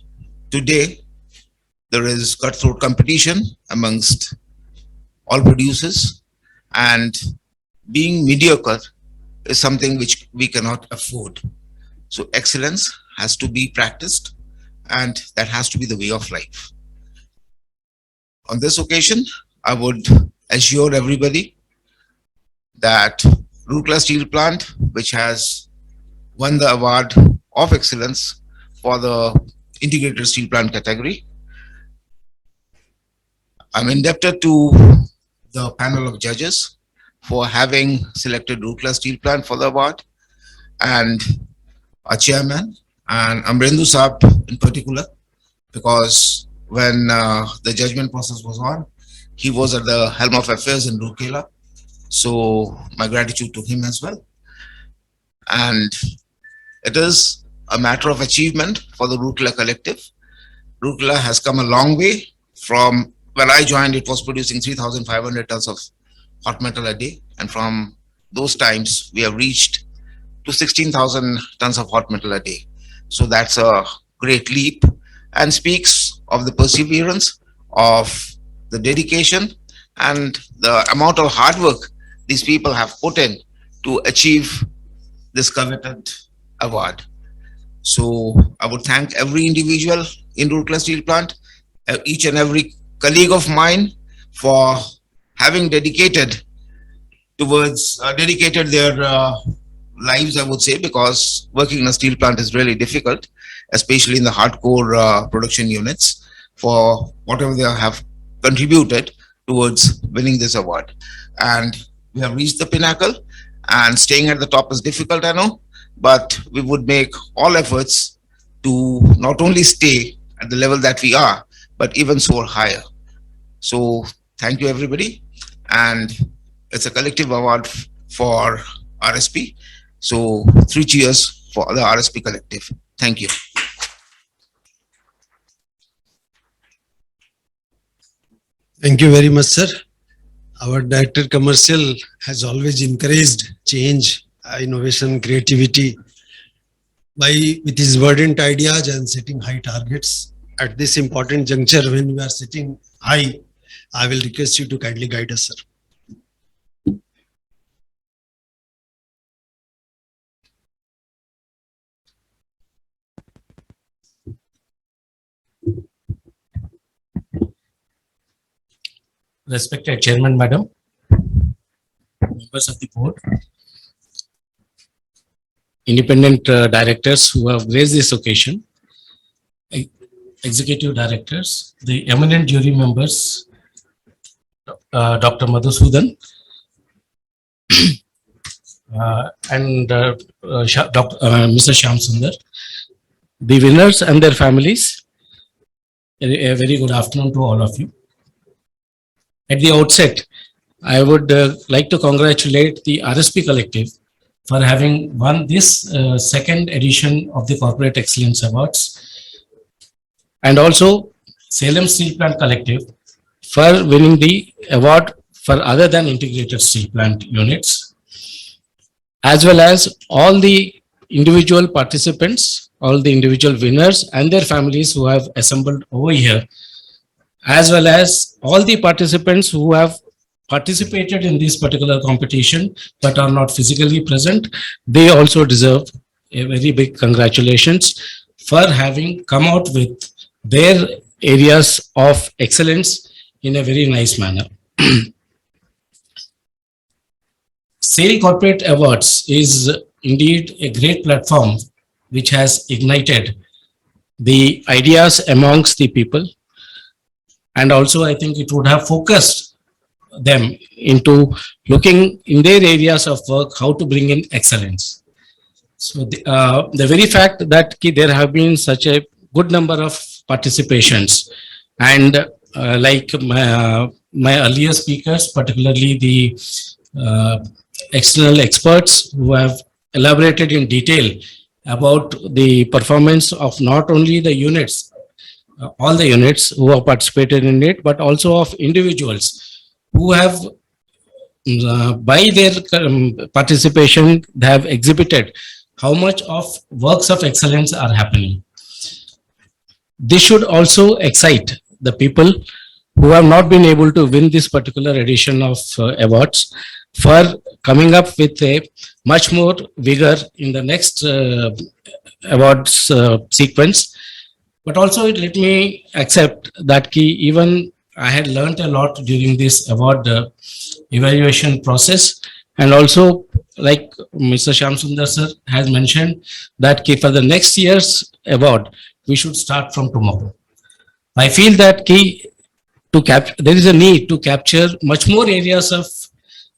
today there is cutthroat competition amongst all producers, and being mediocre is something which we cannot afford. So excellence has to be practiced, and that has to be the way of life. On this occasion, I would assure everybody that Rourkela Steel Plant, which has won the award of excellence for the integrated steel plant category, I'm indebted to the panel of judges for having selected Rourkela Steel Plant for the award, and our chairman and Amrendu Saab in particular, because when the judgment process was on, he was at the helm of affairs in Rourkela. So my gratitude to him as well. And it is a matter of achievement for the Rourkela collective. Rourkela has come a long way. From when I joined, it was producing 3,500 tons of hot metal a day. And from those times, we have reached to 16,000 tons of hot metal a day. So that's a great leap and speaks of the perseverance, of the dedication, and the amount of hard work these people have put in to achieve this coveted award. So I would thank every individual in Rourkela Steel Plant, each and every colleague of mine for having dedicated towards, dedicated their lives, I would say, because working in a steel plant is really difficult, especially in the hardcore production units, for whatever they have contributed towards winning this award. And we have reached the pinnacle, and staying at the top is difficult, I know, but we would make all efforts to not only stay at the level that we are, but even soar higher. So thank you, everybody. And it's a collective award for RSP. So 3 cheers for the RSP collective. Thank you. Thank you very much, sir. Our Director Commercial has always encouraged change, innovation, creativity with his verdant ideas and setting high targets. At this important juncture, when we are setting high, I will request you to kindly guide us, sir. Respected Chairman, Madam, members of the board, independent directors who have graced this occasion, executive directors, the eminent jury members, Dr. Madhusudan, and Mr. Shyam Sundar, the winners and their families. A very good afternoon to all of you. At the outset, I would like to congratulate the RSP Collective for having won this second edition of the Corporate Excellence Awards, and also Salem Steel Plant Collective for winning the award for other than integrated steel plant units, as well as all the individual participants, all the individual winners and their families who have assembled over here, as well as all the participants who have participated in this particular competition but are not physically present. They also deserve a very big congratulations for having come out with their areas of excellence in a very nice manner. SAIL Corporate Awards is indeed a great platform which has ignited the ideas amongst the people. And also, I think it would have focused them into looking in their areas of work, how to bring in excellence. So the very fact that there have been such a good number of participations, and like my earlier speakers, particularly the external experts who have elaborated in detail about the performance of not only the units, all the units who have participated in it, but also of individuals who have, by their participation, they have exhibited how much of works of excellence are happening. This should also excite the people who have not been able to win this particular edition of awards for coming up with a much more vigor in the next awards sequence. But also let me accept that even I had learned a lot during this award evaluation process, and also like Mr. Shyam Sundar sir has mentioned that for the next year's award, we should start from tomorrow. I feel that there is a need to capture much more areas of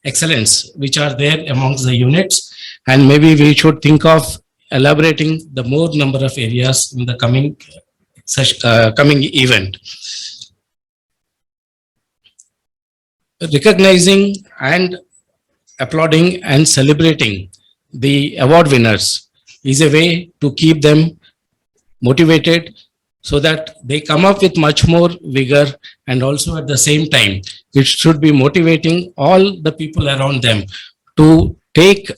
excellence which are there amongst the units, and maybe we should think of elaborating the more number of areas in the coming event. Recognizing and applauding and celebrating the award winners is a way to keep them motivated so that they come up with much more vigor, and also at the same time, it should be motivating all the people around them to take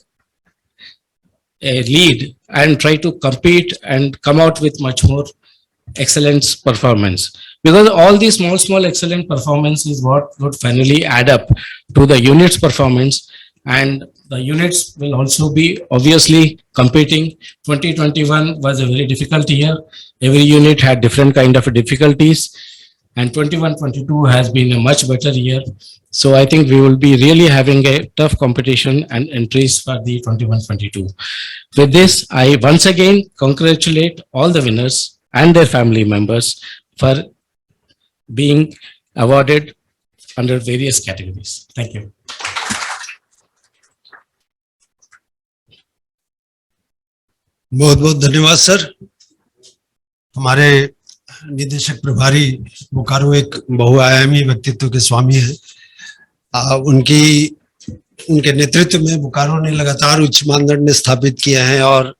a lead and try to compete and come out with much more excellent performance. Because all these small excellent performance is what would finally add up to the unit's performance, and the units will also be obviously competing. 2021 was a very difficult year. Every unit had different kind of difficulties, and 21-22 has been a much better year. So I think we will be really having a tough competition and entries for the 21-22. With this, I once again congratulate all the winners and their family members for being awarded under various categories. Thank you. बहुत बहुत धन्यवाद sir. हमारे निदेशक प्रभारी बोकारो एक बहुआयामी व्यक्तित्व के स्वामी हैं। उनके नेतृत्व में बोकारो ने लगातार उच्च मानदंड स्थापित किए हैं, और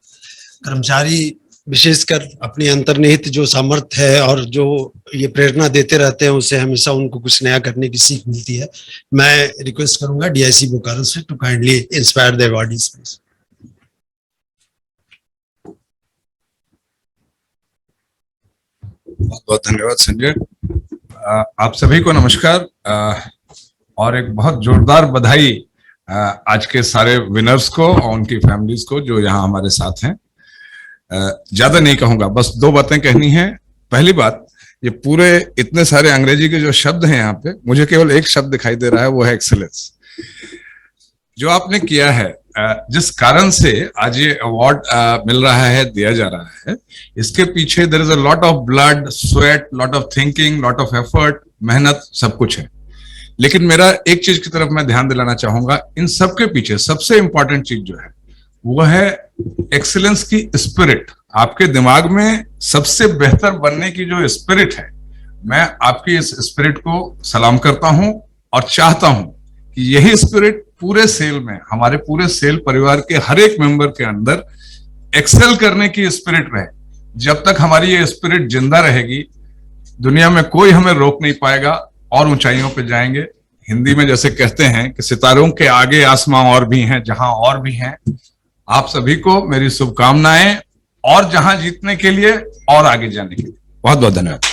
कर्मचारी विशेषकर अपनी अंतर्निहित जो सामर्थ्य है और जो ये प्रेरणा देते रहते हैं, उससे हमेशा उनको कुछ नया करने की सीख मिलती है। मैं रिक्वेस्ट करूंगा डीआईसी बोकारो से to kindly inspire the awardees please. बहुत बहुत धन्यवाद संजय। आप सभी को नमस्कार और एक बहुत जोरदार बधाई आज के सारे विनर्स को और उनकी फैमिलीज को जो यहाँ हमारे साथ हैं। ज्यादा नहीं कहूंगा, बस दो बातें कहनी है। पहली बात, ये पूरे इतने सारे अंग्रेजी के जो शब्द हैं यहाँ पे, मुझे केवल एक शब्द दिखाई दे रहा है, वो है एक्सीलेंस। जो आपने किया है, जिस कारण से आज ये अवार्ड मिल रहा है, दिया जा रहा है, इसके पीछे there is a lot of blood, sweat, lot of thinking, lot of effort, मेहनत, सब कुछ है। लेकिन मेरा एक चीज की तरफ मैं ध्यान दिलाना चाहूंगा, इन सबके पीछे सबसे इंपॉर्टेंट चीज जो है वो है एक्सीलेंस की स्पिरिट। आपके दिमाग में सबसे बेहतर बनने की जो स्पिरिट है, मैं आपकी इस स्पिरिट को सलाम करता हूं और चाहता हूं कि यही स्पिरिट पूरे सेल में, हमारे पूरे सेल परिवार के हर एक मेंबर के अंदर एक्सेल करने की स्पिरिट रहे। जब तक हमारी ये स्पिरिट जिंदा रहेगी, दुनिया में कोई हमें रोक नहीं पाएगा और ऊंचाइयों पे जाएंगे। हिंदी में जैसे कहते हैं कि सितारों के आगे आसमां और भी हैं, जहां और भी हैं। आप सभी को मेरी शुभकामनाएं और जहां जीतने के लिए और आगे जाने के लिए बहुत बहुत धन्यवाद।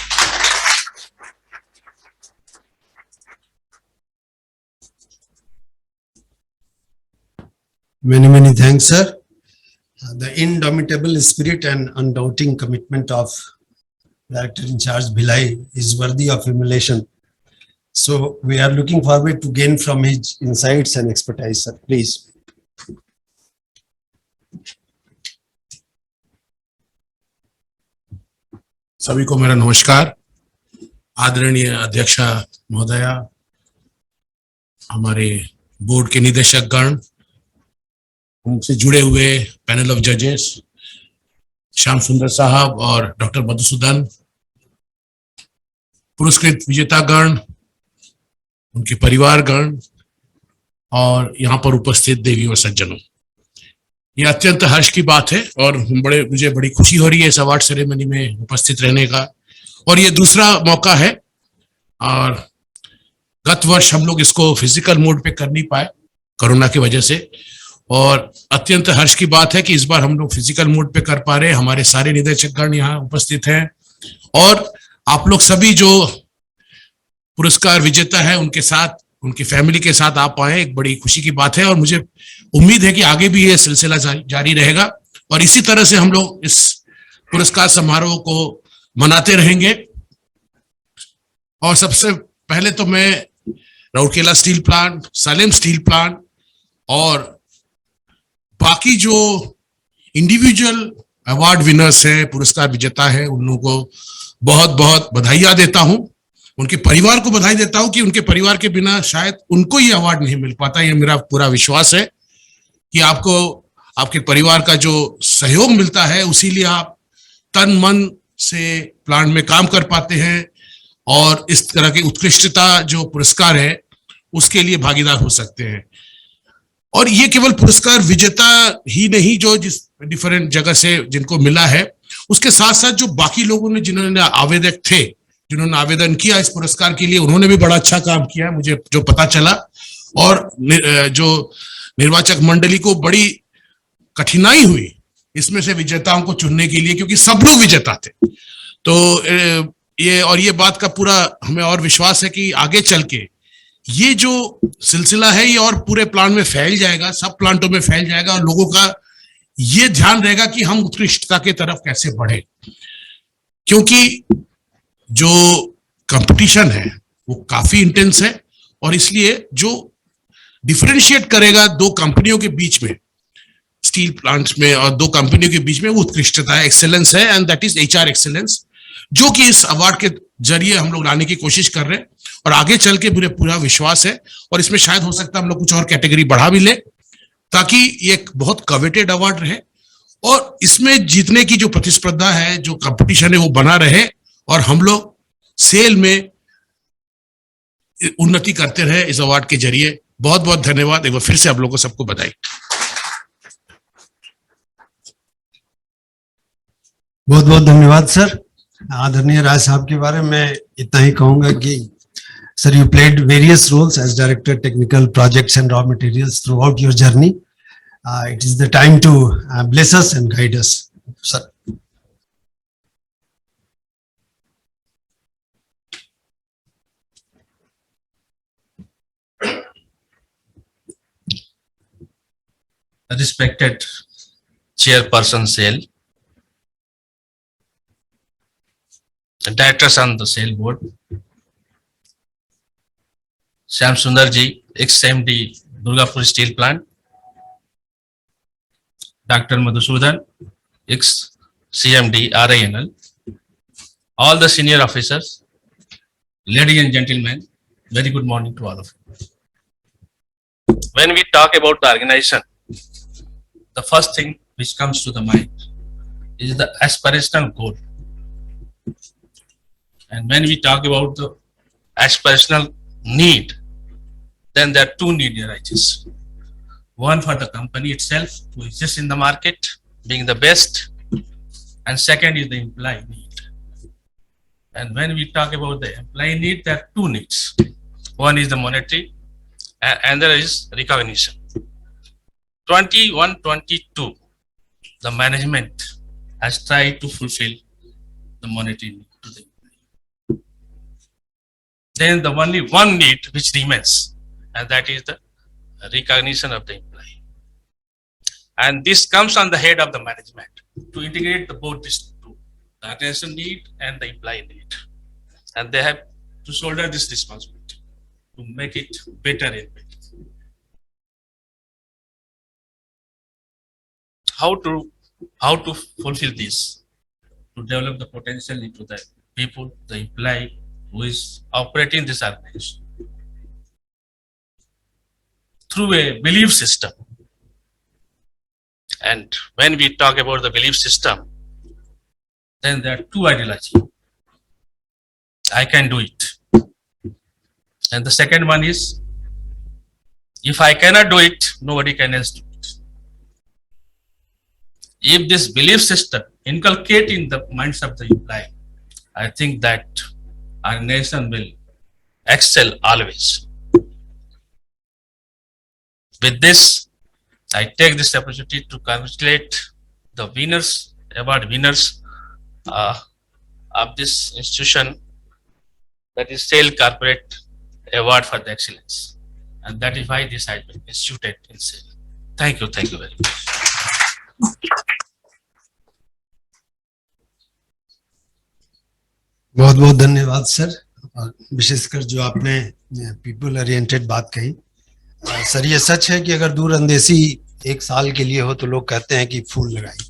Many thanks, sir. The indomitable spirit and undoubting commitment of Director in Charge Bhilai is worthy of emulation. So we are looking forward to gain from his insights and expertise, sir. Please. सभी को मेरा नमस्कार। आदरणीय अध्यक्षा महोदया, हमारे board के निदेशक गण, उनसे जुड़े हुए पैनल ऑफ जजेस, श्याम सुंदर साहब और डॉक्टर मधुसूदन, पुरस्कृत विजेता गण, उनके परिवार गण और यहाँ पर उपस्थित देवी और सज्जनों, ये अत्यंत हर्ष की बात है और मुझे बड़ी खुशी हो रही है इस अवार्ड सेरेमनी में उपस्थित रहने का। और ये दूसरा मौका है और गत वर्ष हम लोग इसको फिजिकल मोड पे कर नहीं पाए कोरोना की वजह से, और अत्यंत हर्ष की बात है कि इस बार हम लोग फिजिकल मोड पे कर पा रहे हैं। हमारे सारे निदेशकगण यहाँ उपस्थित हैं और आप लोग सभी जो पुरस्कार विजेता है उनके साथ, उनकी फैमिली के साथ आप आए, एक बड़ी खुशी की बात है। और मुझे उम्मीद है कि आगे भी ये सिलसिला जारी रहेगा और इसी तरह से हम लोग इस पुरस्कार समारोह को मनाते रहेंगे। और सबसे पहले तो मैं Rourkela steel plant, Salem steel plant और बाकी जो इंडिविजुअल अवार्ड विनर्स हैं, पुरस्कार विजेता है, उन लोगों को बहुत बहुत बधाइयां देता हूं। उनके परिवार को बधाई देता हूं कि उनके परिवार के बिना शायद उनको ये अवार्ड नहीं मिल पाता। ये मेरा पूरा विश्वास है कि आपको आपके परिवार का जो सहयोग मिलता है उसी लिए आप तन मन से प्लांट में काम कर पाते हैं और इस तरह की उत्कृष्टता जो पुरस्कार है उसके लिए भागीदार हो सकते हैं। और ये केवल पुरस्कार विजेता ही नहीं जो जिस डिफरेंट जगह से जिनको मिला है, उसके साथ साथ जो बाकी लोगों ने जिन्होंने आवेदक थे, जिन्होंने आवेदन किया इस पुरस्कार के लिए, उन्होंने भी बड़ा अच्छा काम किया मुझे जो पता चला। और जो निर्वाचक मंडली को बड़ी कठिनाई हुई इसमें से विजेताओं को चुनने के लिए, क्योंकि सब लोग विजेता थे। तो ये बात का पूरा हमें और विश्वास है कि आगे चल के ये जो सिलसिला है ये और पूरे प्लांट में फैल जाएगा, सब प्लांटों में फैल जाएगा और लोगों का ये ध्यान रहेगा कि हम उत्कृष्टता की तरफ कैसे बढ़े। क्योंकि जो कंपटीशन है वो काफी इंटेंस है और इसलिए जो डिफरेंशिएट करेगा दो कंपनियों के बीच में, स्टील प्लांट्स में और दो कंपनियों के बीच में, वो उत्कृष्टता है, एक्सेलेंस है, and that is HR excellence, जो कि इस अवार्ड के जरिए हम लोग लाने की कोशिश कर रहे हैं। और आगे चल के मुझे पूरा विश्वास है और इसमें शायद हो सकता है हम लोग कुछ और कैटेगरी बढ़ा भी ले ताकि ये एक बहुत कवेटेड अवार्ड रहे और इसमें जीतने की जो प्रतिस्पर्धा है, जो कंपटीशन है, वो बना रहे और हम लोग सेल में उन्नति करते रहे इस अवार्ड के जरिए। बहुत बहुत धन्यवाद। एक बार फिर से आप लोगों को सबको बधाई। बहुत बहुत धन्यवाद सर। आदरणीय राज साहब के बारे में इतना ही कहूंगा कि sir, you played various roles as director technical projects and raw materials throughout your journey. It is the time to bless us and guide us, sir. Respected Chairperson SAIL, Directors on the SAIL board, Shyam सुंदर जी, ex-MD Durgapur steel plant, doctor Madhusudan, ex-CMD RINL, all the senior officers, ladies and gentlemen, very good morning to all of you. When we talk about the organization, the first thing which comes to the mind is the aspirational goal. And when we talk about the aspirational need, then there are two needs arises. One for the company itself to exist in the market, being the best, and second is the employee need. And when we talk about the employee need, there are two needs. One is the monetary, and there is recognition. 21-22, the management has tried to fulfill the monetary need to the employee. Then the only one need which remains, and that is the recognition of the employee. And this comes on the head of the management to integrate both these two, the organization need and the employee need. And they have to shoulder this responsibility to make it better and better. How to fulfill this? To develop the potential into the people, the employee who is operating this organization through a belief system. And when we talk about the belief system, then there are two ideologies. I can do it. And the second one is, if I cannot do it, nobody can else do it. If this belief system inculcate in the minds of the employee, I think that our nation will excel always. With this, I take this opportunity to congratulate the winners, award winners of this institution, that is SAIL Corporate Award for the Excellence. And that is why this has been instituted in SAIL. Thank you very much. बहुत बहुत धन्यवाद sir, और विशेषकर जो आपने people oriented बात कही। Sir, ये सच है कि अगर दूरअंदेशी 1 साल के लिए हो तो लोग कहते हैं कि फूल लगाइए,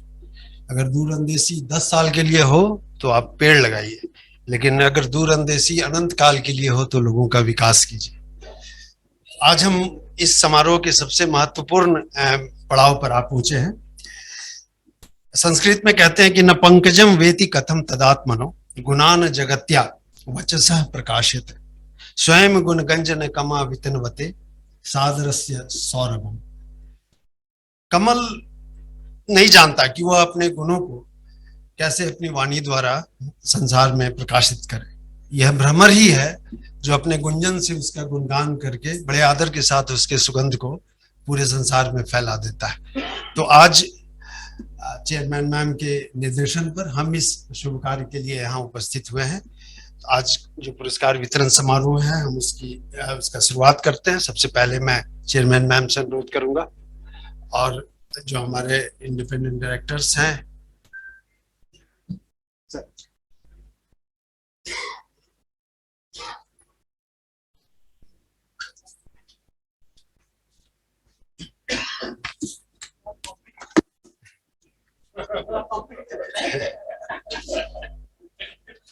अगर दूरअंदेशी 10 साल के लिए हो तो आप पेड़ लगाइए, लेकिन अगर दूरअंदेशी अनंत काल के लिए हो तो लोगों का विकास कीजिए। आज हम इस समारोह के सबसे महत्वपूर्ण पड़ाव पर आप पहुंचे हैं। संस्कृत में कहते हैं कि न पंकजम वेति कथम तदात्मनो गुणान जगत्या वचसः प्रकाशित स्वयं गुणगंजन कमा वितनवते सादरस्य सौरभम। कमल नहीं जानता कि वह अपने गुणों को कैसे अपनी वाणी द्वारा संसार में प्रकाशित करे। यह भ्रमर ही है जो अपने गुंजन से उसका गुणगान करके बड़े आदर के साथ उसके सुगंध को पूरे संसार में फैला देता है। तो आज चेयरमैन मैम के निर्देशन पर हम इस शुभ कार्य के लिए यहाँ उपस्थित हुए हैं। आज जो पुरस्कार वितरण समारोह है, हम उसका शुरुआत करते हैं। सबसे पहले मैं चेयरमैन मैम से अनुरोध करूंगा और जो हमारे इंडिपेंडेंट डायरेक्टर्स हैं,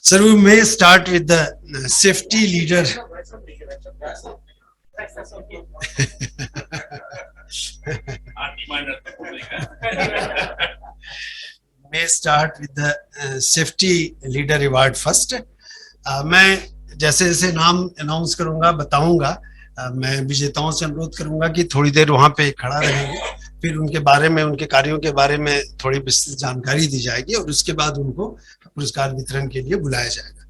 Sir, we may start with the safety leader. May start with the safety leader award first. मैं जैसे जैसे नाम अनाउंस करूंगा, बताऊंगा, मैं विजेताओं से अनुरोध करूंगा कि थोड़ी देर वहां पे खड़ा रहेंगे, फिर उनके बारे में, उनके कार्यों के बारे में थोड़ी विस्तृत जानकारी दी जाएगी और उसके बाद उनको पुरस्कार वितरण के लिए बुलाया जाएगा।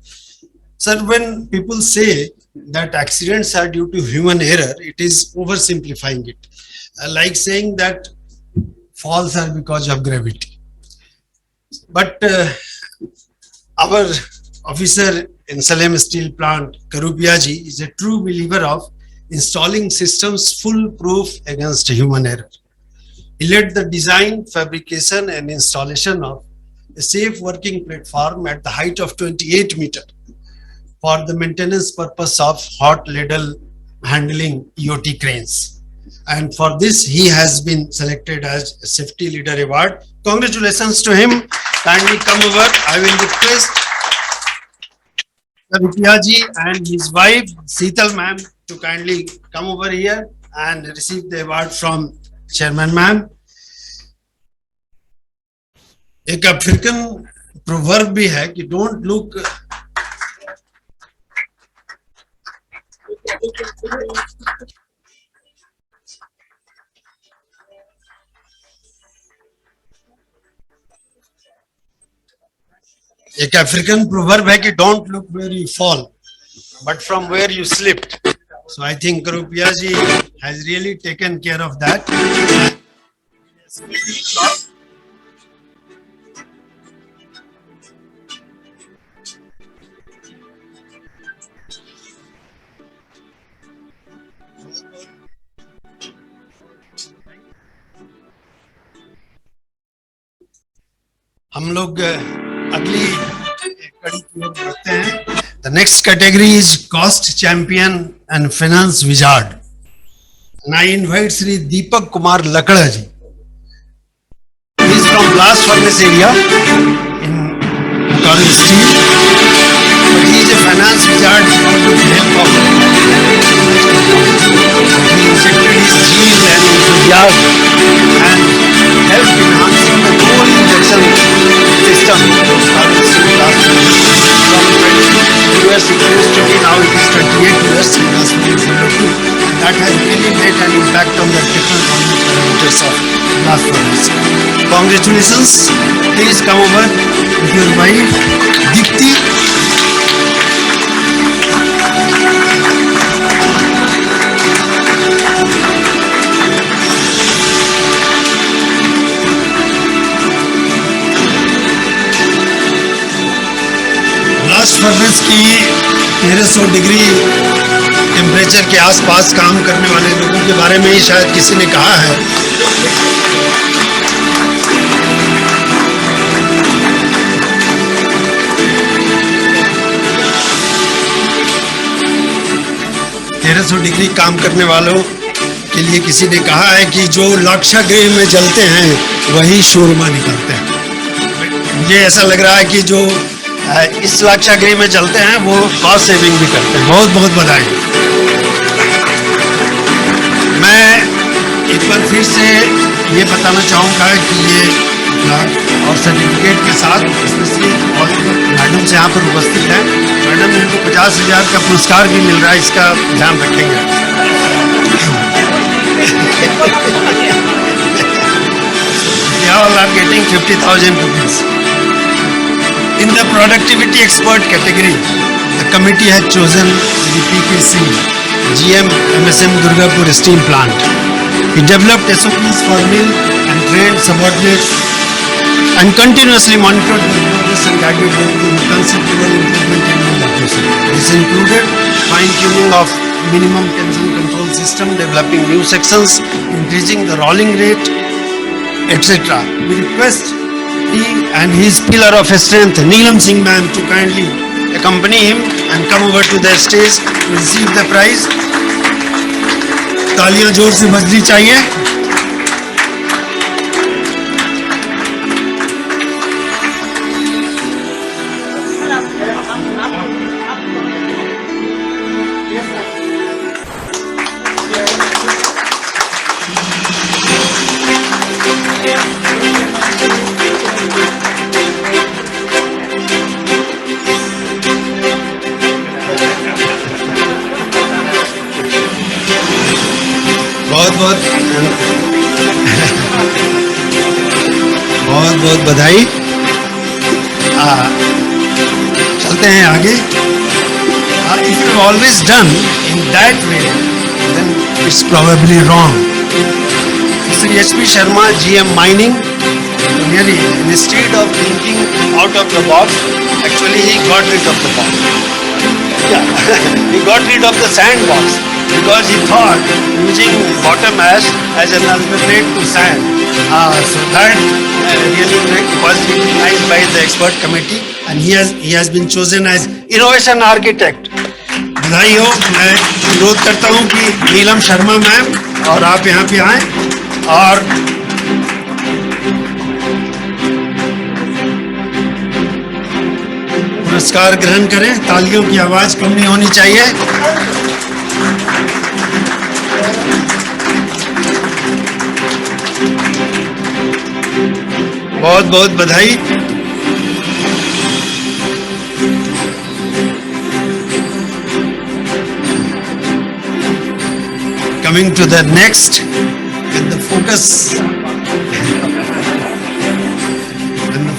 Sir, when people say that accidents are due to human error, it is oversimplifying it, like saying that falls are because of gravity. But our officer in Salem Steel Plant, Karupia ji, is a true believer of installing systems foolproof against human error. He led the design, fabrication and installation of a safe working platform at the height of 28 meters for the maintenance purpose of hot ladle handling EOT cranes. And for this, he has been selected as a Safety Leader Award. Congratulations to him. Kindly come over. I will request Rupiya ji and his wife, Seetal ma'am, to kindly come over here and receive the award from Chairman ma'am. एक African proverb भी है कि don't look एक African proverb है कि don't look where you fall but from where you slipped. So I think Karupiya ji has really taken care of that. हम लोग अगली कड़ी की ओर बढ़ते हैं. The next category is cost champion and finance wizard. And I invite Sri Deepak Kumar Lakda ji. He is from blast furnace area in Bokaro Steel. But he is a finance wizard with the help of he injected his zeal and enthusiasm and helped enhancing the whole injection system of Bokaro Steel blast furnace. From 20 years it used to be, now it is 28 years in blast furnace number 2. That has really made an impact on the technical parameters of blast furnace. Congratulations. Please come over with your wife, Dikti. Blast furnace की 1300 degree temperature के आसपास काम करने वाले लोगों के बारे में ही शायद किसी ने कहा है. डिग्री काम करने वालों के लिए किसी ने कहा है कि जो लाक्षागृह में जलते हैं वही शोरमा निकलते हैं. मुझे ऐसा लग रहा है कि जो इस लाक्षागृह में जलते हैं वो कॉस्ट सेविंग भी करते हैं. बहुत बहुत बधाई. मैं एक बार फिर से ये बताना चाहूँगा कि ये और सर्टिफिकेट के साथ स्पेशली मैडम से यहाँ पर उपस्थित हैं. मैडम इनको 50,000 का पुरस्कार भी मिल रहा है, इसका ध्यान रखेंगे. They all are getting 50,000 rupees. In the productivity expert category, the committee had chosen the P.K. Singh, GM MSM Durgapur Steel Plant. He developed SOPs for mill and trained subordinates and continuously monitored the progress and guided them in considerable improvement in mill operation. This included fine-tuning of minimum tension control system, developing new sections, increasing the rolling rate, etc. We request he and his pillar of strength, Neelam Singh ma'am, to kindly accompany him and come over to the stage to receive the prize. तालियां जोर से बजनी चाहिए. बहुत बहुत बधाई. चलते हैं आगे. If you have always done in that way, then it's probably wrong. Mr. H.P. Sharma, GM Mining, really instead of thinking out of the box, actually he got rid of the box. Yeah, he got rid of the sandbox. Because he thought using bottom ash as an alternate to sand. So that really was recognized by the expert committee, and he has been chosen as innovation architect. बधाई हो. मैं अनुरोध करता हूँ कि Neelam Sharma ma'am और आप यहाँ पे आएं और पुरस्कार ग्रहण करें. तालियों की आवाज कम नहीं होनी चाहिए. बहुत बहुत बधाई. Coming to the next, and the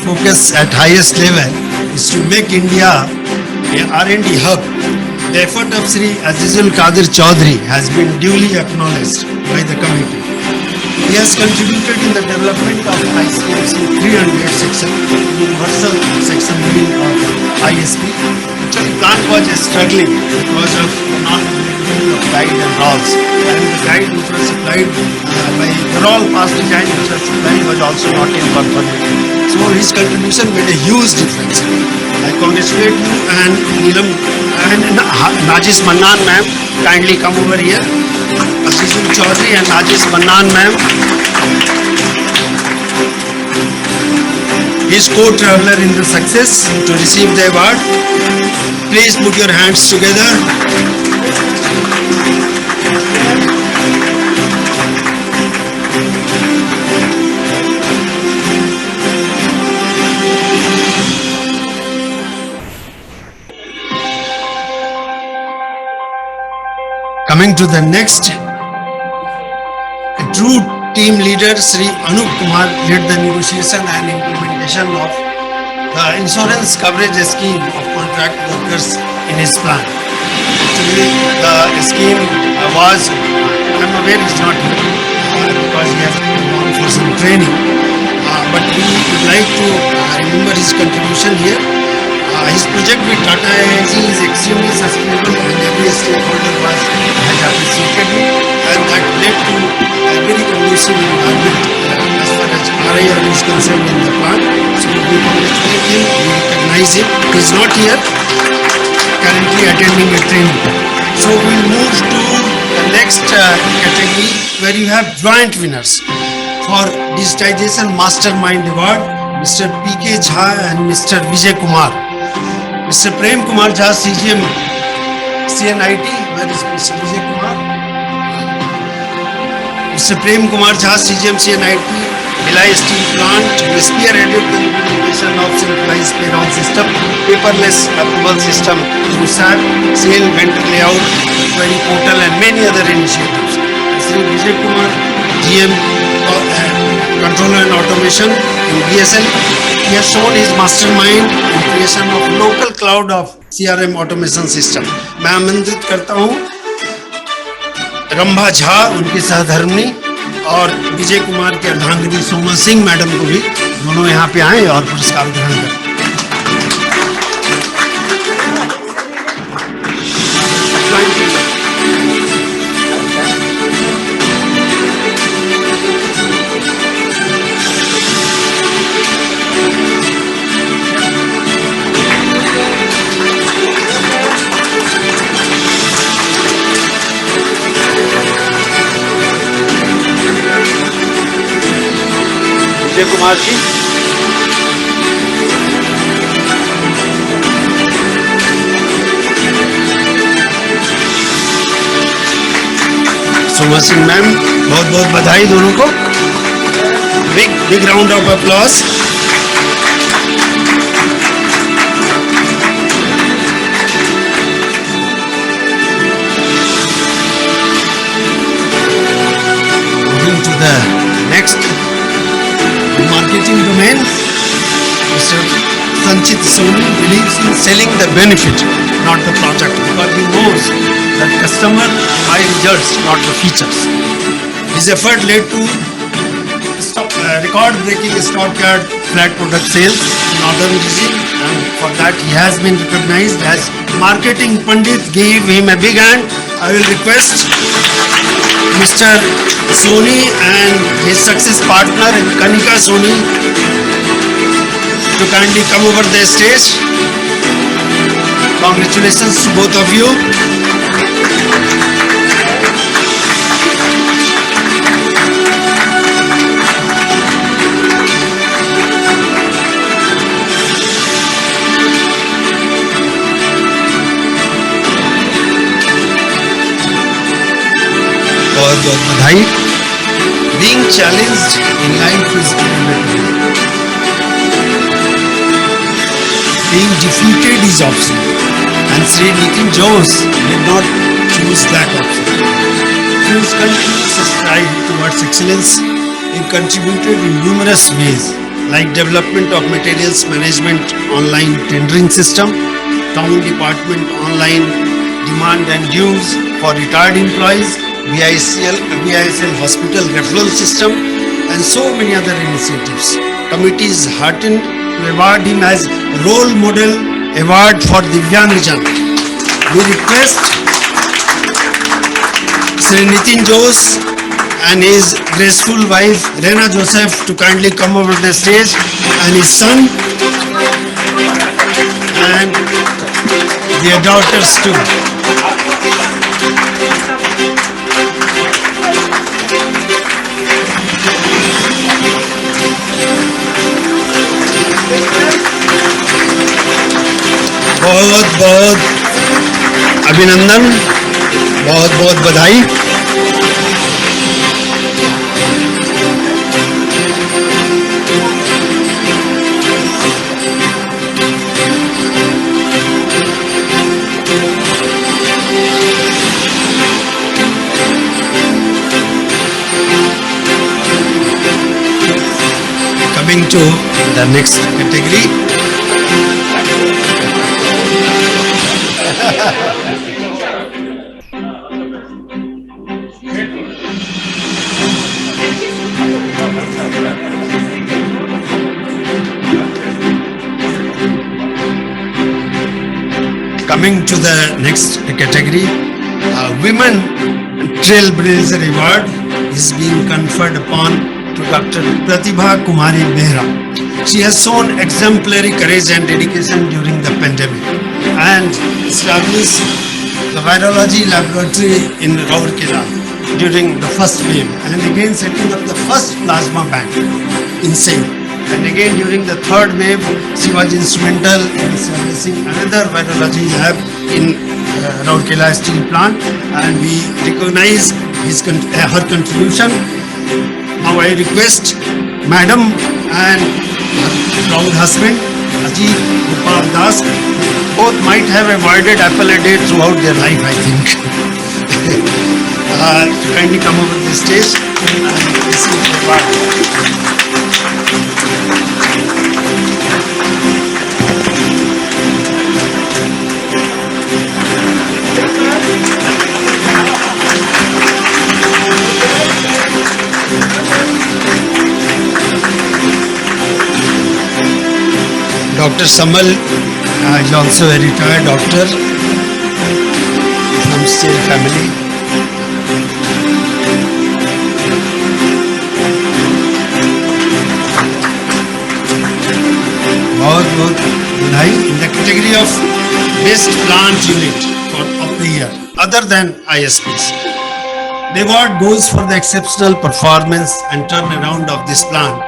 focus at highest level is to make India a R&D hub. The effort of Sri Azizul Qadir Chaudhary has been duly acknowledged by the committee. He has contributed in the development of ICMC 300 section, universal section wheel of ISP. Actually, plant was struggling because of non-availability of guide and rolls, and the guide which was supplied by the roll past design which was supplied was also not in conformity. So his contribution made a huge difference. I congratulate you and Neelam and Najis Mannan ma'am, kindly come over here. Azizul Chaudhary and Najis Mannan ma'am. He is co-traveler in the success to receive the award. Please put your hands together. Coming to the next, a true team leader, Sri Anup Kumar, led the negotiation and implementation of the insurance coverage scheme of contract workers in his plant. Actually, the scheme was, I'm aware it's not here because he has gone for some training, but we would like to remember his contribution here. His project with Tata AIG is extremely sustainable and every stakeholder has appreciated it, and that led to a very conducive environment as far as RIL is concerned in the plant. So we congratulate him, we recognize him. He is not here, currently attending a training. So we'll move to the next category where you have joint winners for Digitization Mastermind Award, Mr. P.K. Jha and Mr. Vijay Kumar. Mr. Prem Kumar Jha, CGM, CNIT, where is Mr. Vijay Kumar? Mr. Prem Kumar Jha, CGM, CNIT, Bhilai Steel Plant, who spearheaded the implementation of centralized payroll system, paperless approval system through SAP, sale, vendor layout, query portal and many other initiatives. Mr. Vijay Kumar, GM, Controller and Automation in BSL, he has shown his mastermind in creation of local cloud of CRM automation system. मैं आमंत्रित करता हूँ रंभा झा, उनकी सहधर्मिणी, और विजय कुमार के अर्धांगिनी Soma Singh madam को भी, दोनों यहाँ पे आए और पुरस्कार ग्रहण करें. विजय कुमार जी, सोमा सिंह मैम, बहुत बहुत बधाई दोनों को. Big round of applause. Moving to the next marketing domain, Mr. Sanchit Soni believes in selling the benefit, not the product, because he knows that customer buy results, not the features. His effort led to record-breaking stockyard flat product sales in Northern region, and for that he has been recognized as Marketing Pandit. Give him a big hand. I will request Mr. Soni and his success partner Kanika Soni to kindly come over the stage. Congratulations to both of you. बहुत बहुत बधाई. Being challenged in life is inevitable. Being defeated is optional, and Sri Nitin Jones did not choose that option. Through his continuous strive towards excellence, he contributed in numerous ways, like development of materials management online tendering system, town department online demand and dues for retired employees, VISL hospital referral system, and so many other initiatives. Committee is heartened to award him as Role Model Award for Divyangajan. We request Sri Nitin Jose and his graceful wife Rena Joseph to kindly come over the stage, and his son and their daughters too. बहुत बहुत अभिनंदन, बहुत बहुत बधाई। Coming to the next category. Coming to the next category, Women Trailblazer Award is being conferred upon to Dr. Pratibha Kumari Behra. She has shown exemplary courage and dedication during the pandemic and established the virology laboratory in Rourkela during the first wave, and again setting up the first plasma bank in Singh. And again during the third wave, she was instrumental in establishing another virology lab in Rourkela steel plant, and we recognize her contribution. Now I request Madam and her proud husband, Ajit Gopal Das, both might have avoided apple a day throughout their life, I think. Kindly come over the stage and receive the award. Dr. Samal is also a retired doctor from Steel family. बहुत बहुत बधाई in the category of best plant unit of the year other than ISPs. The award goes for the exceptional performance and turnaround of this plant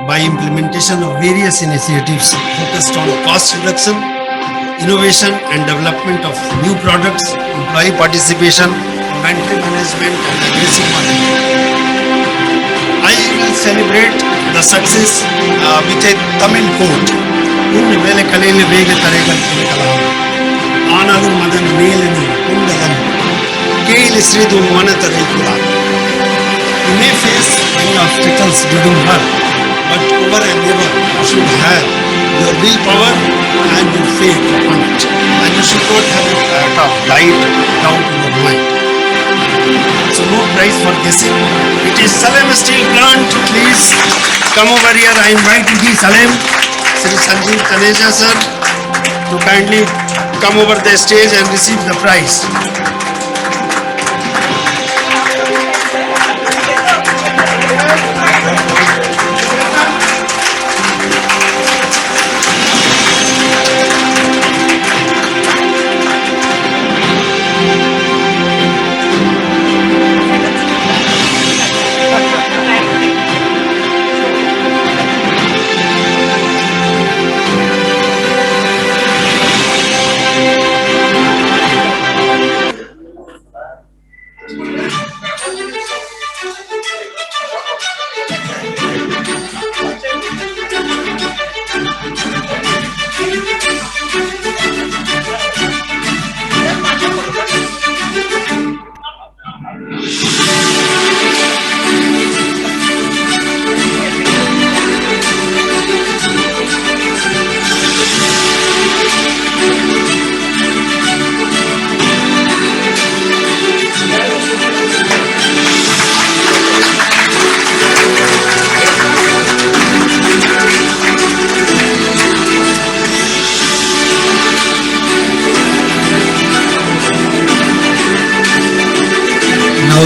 by implementation of various initiatives focused on cost reduction, innovation and development of new products, employee participation, inventory management and aggressive marketing. I will celebrate the success with a Tamil quote. Un vele kalele vege taregal kalam. Analu madan melenu undagam. Keil sridu manatarai kula. You may face many obstacles during work, but over and over you should have your willpower and your faith upon it. And you should not have a part of light down in your mind. So no prize for guessing. It is Salem Steel Plant. Please come over here. I invite you, Salem, Sri Sanjeev Taneja sir, to kindly come over the stage and receive the prize.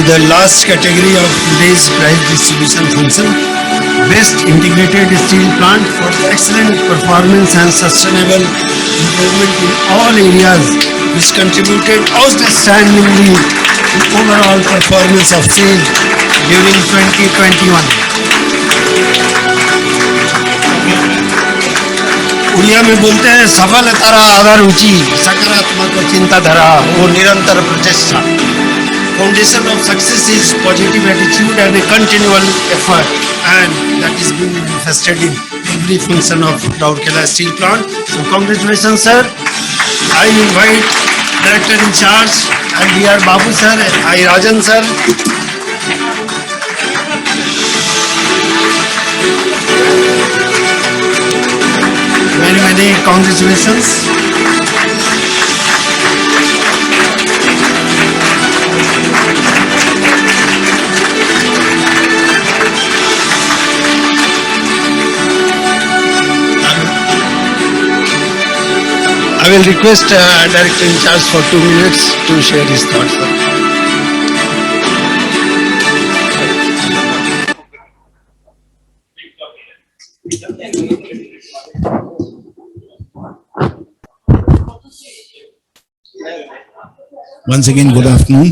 the last category of today's prize distribution function, Best Integrated Steel Plant for excellent performance and sustainable improvement in all areas, which contributed outstandingly to overall performance of SAIL during 2021. Odia में बोलते हैं सफल तारा आधार ऊंची सकारात्मक चिंताधारा और निरंतर प्रचेष्टा. Foundation of success is positive attitude and a continual effort, and that is being manifested in every function of Rourkela Steel Plant. So congratulations, sir. I invite Director in charge and DR Babu sir and I Rajan sir. Many congratulations. I will request Director in charge for 2 minutes to share his thoughts. Once again, good afternoon.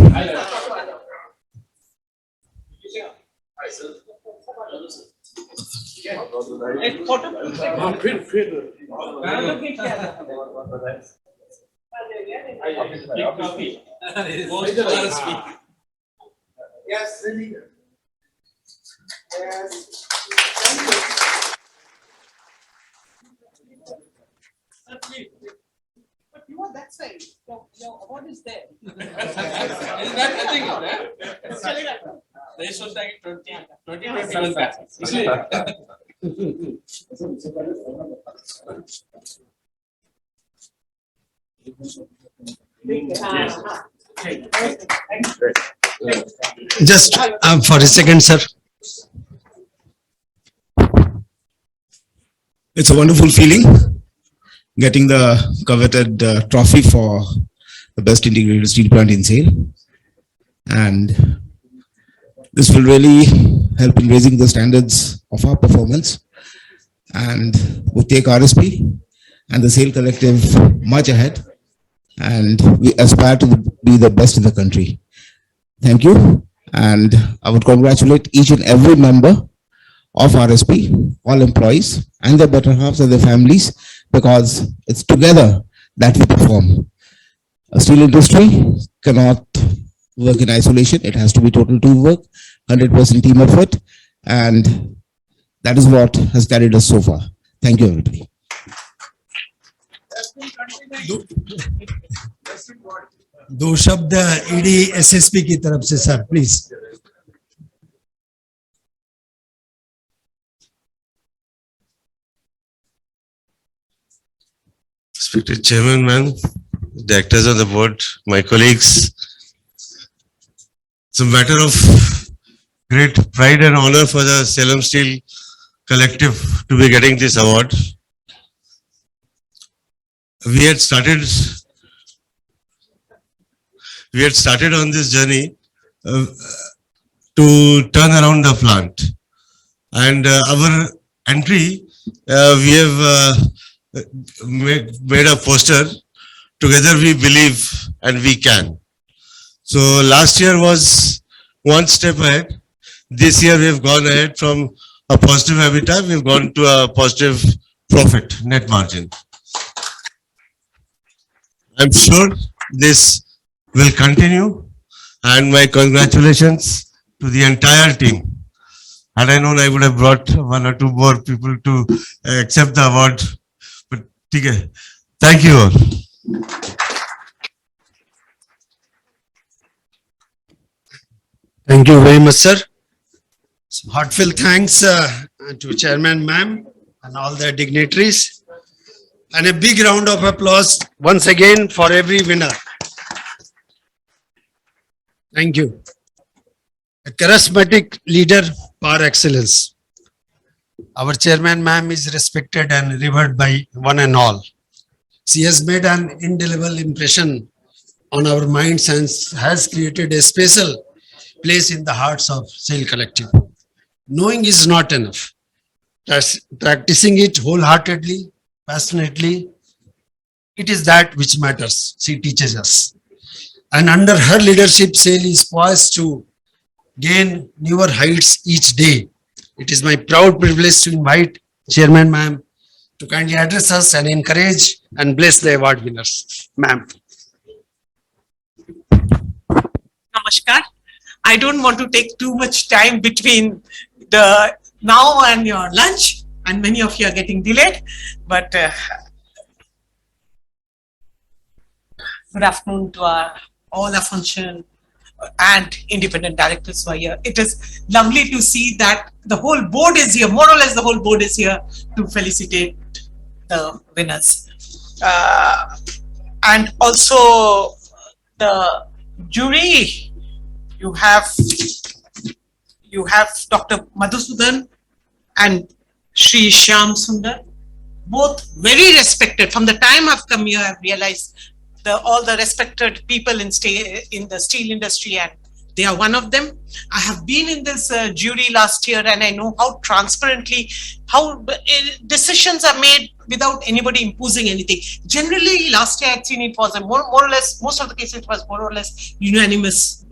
That side, your award is there. This was like 2021 back. Just for a second, sir. It's a wonderful feeling getting the coveted trophy for the best integrated steel plant in SAIL. And this will really help in raising the standards of our performance and will take RSP and the SAIL collective much ahead. And we aspire to be the best in the country. Thank you. And I would congratulate each and every member of RSP, all employees and their better halves and their families, because it's together that we perform. A steel industry cannot work in isolation. It has to be total teamwork, 100% team effort, and that is what has carried us so far. Thank you, everybody. दो शब्द ED SSP की तरफ से sir please. Respected Chairman, ma'am, directors of the board, my colleagues. It's a matter of great pride and honor for the Salem Steel Collective to be getting this award. We had started on this journey to turn around the plant, and our entry, we have made a poster, together we believe and we can. So last year was one step ahead. This year we have gone ahead from a positive EBITDA, we've gone to a positive profit, net margin. I'm sure this will continue, and my congratulations to the entire team. Had I known, I would have brought one or two more people to accept the award. But okay, thank you all. Thank you very much, sir. So heartfelt thanks to Chairman ma'am and all the dignitaries. And a big round of applause once again for every winner. Thank you. A charismatic leader par excellence. Our Chairman ma'am is respected and revered by one and all. She has made an indelible impression on our minds and has created a special place in the hearts of SAIL Collective. Knowing is not enough. Practicing it wholeheartedly, passionately, it is that which matters. She teaches us. And under her leadership, SAIL is poised to gain newer heights each day. It is my proud privilege to invite Chairman Ma'am to kindly address us and encourage and bless the award winners. Ma'am. Namaskar. I don't want to take too much time between the now and your lunch, and many of you are getting delayed, but good afternoon to all our function and independent directors who are here. It is lovely to see that the whole board is here, more or less the whole board is here to felicitate the winners. And also the jury, you have Dr. Madhusudan and Shri Shyam Sundar, both very respected. From the time I've come here, I've realized all the respected people in the steel industry, and they are one of them. I have been in this jury last year, and I know how transparently, how decisions are made without anybody imposing anything. Generally, last year I'd seen it was a more or less, most of the cases it was more or less unanimous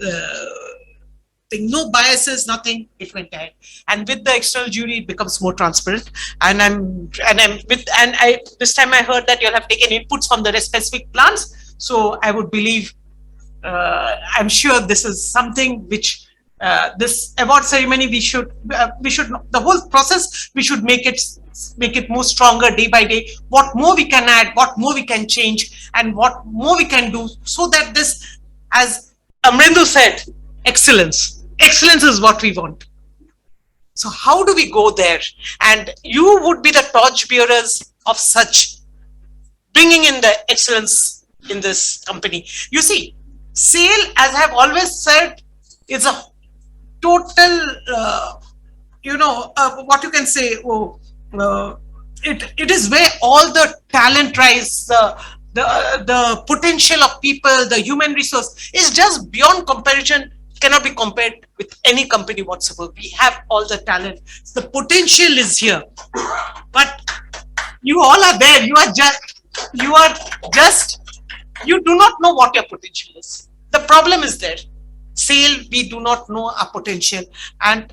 thing. No biases, nothing. It went ahead, and with the external jury, it becomes more transparent. And this time I heard that you all have taken inputs from the specific plants. So I would believe, I'm sure this is something which this award ceremony we should the whole process we should make it more stronger day by day. What more we can add, what more we can change, and what more we can do, so that this, as Amrendu said, excellence is what we want. So how do we go there? And you would be the torch bearers of such, bringing in the excellence in this company. You see, SAIL, as I have always said, is a total, what you can say, it is where all the talent rise, the potential of people, the human resource is just beyond comparison, cannot be compared with any company whatsoever. We have all the talent. The potential is here. But you all are there. You do not know what your potential is. The problem is there. SAIL, we do not know our potential, and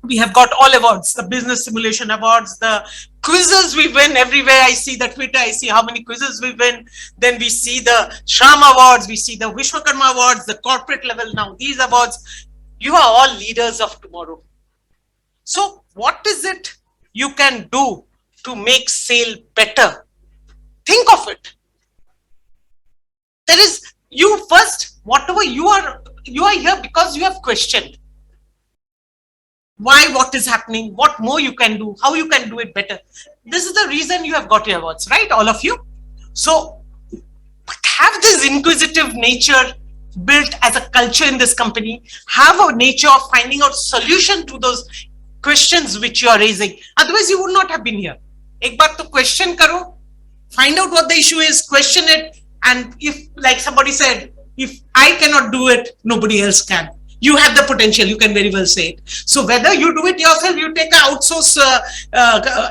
we have got all awards, the business simulation awards, the quizzes we win everywhere. I see the Twitter, I see how many quizzes we win. Then we see the Shram awards, we see the Vishwakarma awards, the corporate level now, these awards. You are all leaders of tomorrow. So what is it you can do to make SAIL better? Think of it. There is, you first, whatever you are here because you have questioned why, what is happening, what more you can do, how you can do it better. This is the reason you have got your awards, right? All of you. So have this inquisitive nature built as a culture in this company. Have a nature of finding out solution to those questions which you are raising. Otherwise, you would not have been here. Ek baar to question karo, find out what the issue is, question it. And if, like somebody said, if I cannot do it, nobody else can. You have the potential, you can very well say it. So whether you do it yourself, you take an outsource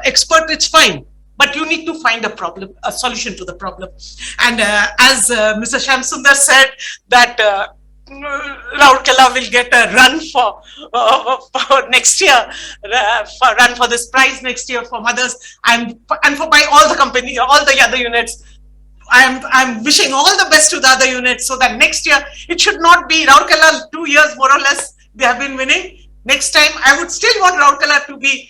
expert, it's fine. But you need to find a solution to the problem. And as Mr. Shyam Sundar said, that Rourkela will get a run for next year, run for this prize next year for mothers, and for by all the company, all the other units. I'm wishing all the best to the other units, so that next year it should not be Rourkela 2 years more or less they have been winning. Next time I would still want Rourkela to be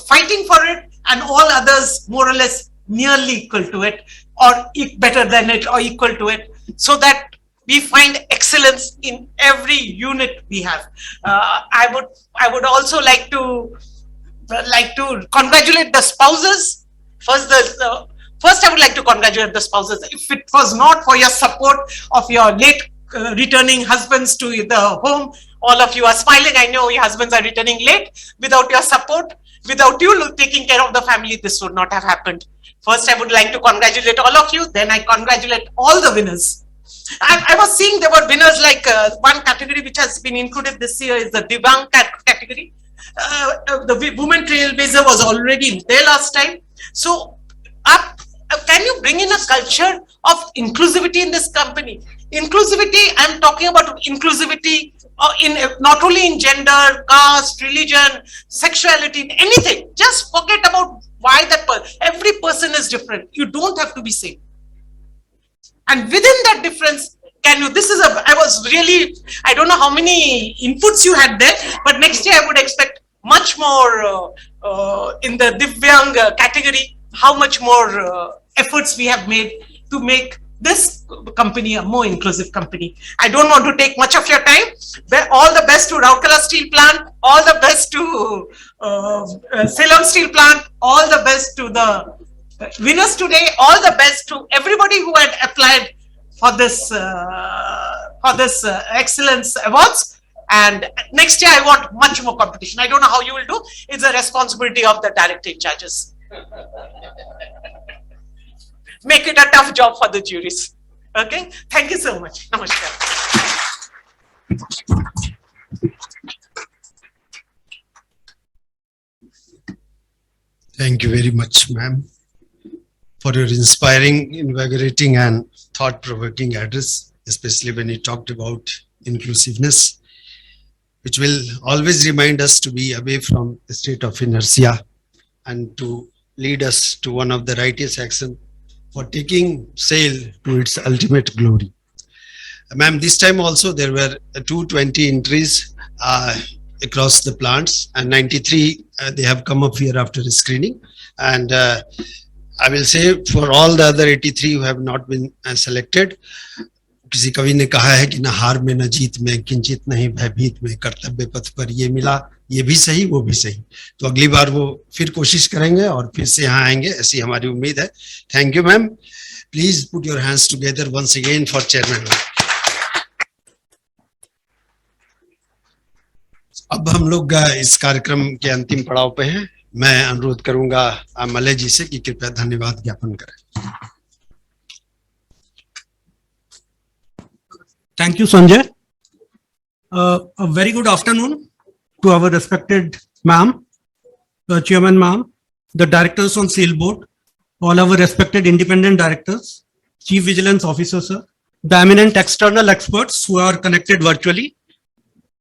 fighting for it, and all others more or less nearly equal to it, or better than it, or equal to it, so that we find excellence in every unit we have. I would also like to congratulate the spouses. First, I would like to congratulate the spouses. If it was not for your support of your late returning husbands to the home, all of you are smiling. I know your husbands are returning late. Without your support, without you taking care of the family, this would not have happened. First, I would like to congratulate all of you. Then I congratulate all the winners. I was seeing there were winners like one category which has been included this year is the Divang category. The women trailblazer was already there last time. So can you bring in a culture of inclusivity in this company? Inclusivity, I'm talking about inclusivity in not only in gender, caste, religion, sexuality, anything. Just forget about why that person. Every person is different. You don't have to be same. And within that difference, can you, I was really, I don't know how many inputs you had there, but next year I would expect much more in the Divyang category, how much more efforts we have made to make this company a more inclusive company. I don't want to take much of your time. All the best to Rourkela Steel Plant, all the best to Salem Steel Plant, all the best to the winners today, all the best to everybody who had applied for this excellence awards. And next year I want much more competition. I don't know how you will do. It's a responsibility of the directing judges. Make it a tough job for the juries. Okay, thank you so much. Namaskar. Thank you very much, ma'am, for your inspiring, invigorating, and thought-provoking address, especially when you talked about inclusiveness, which will always remind us to be away from the state of inertia and to lead us to one of the righteous action for taking SAIL to its ultimate glory. Ma'am, this time also there were 220 entries across the plants, and 93 they have come up here after screening. And I will say for all the other 83 who have not been selected, किसी कवि ने कहा है कि न हार में न जीत में किंचित नहीं भयभीत में कर्तव्य पथ पर ये मिला, ये भी सही वो भी सही. तो अगली बार वो फिर कोशिश करेंगे और फिर से यहाँ आएंगे, ऐसी हमारी उम्मीद है. Thank you ma'am. Please put your hands together once again for chairman. अब हम लोग इस कार्यक्रम के अंतिम पड़ाव पे हैं. मैं अनुरोध करूंगा मलय जी से कि कृपया धन्यवाद ज्ञापन करें. Thank you, Sanjay. A very good afternoon to our respected ma'am, chairman ma'am, the directors on SAIL board, all our respected independent directors, chief vigilance officer, sir, the eminent external experts who are connected virtually,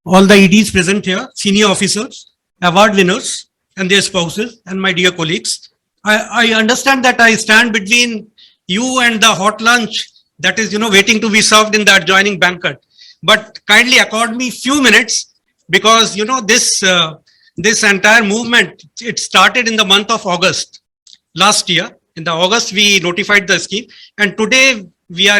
all the EDs present here, senior officers, award winners and their spouses, and my dear colleagues. I understand that I stand between you and the hot lunch that is, waiting to be served in the adjoining banquet. But kindly accord me few minutes because, this entire movement, it started in the month of August last year. In the August, we notified the scheme, and today we are,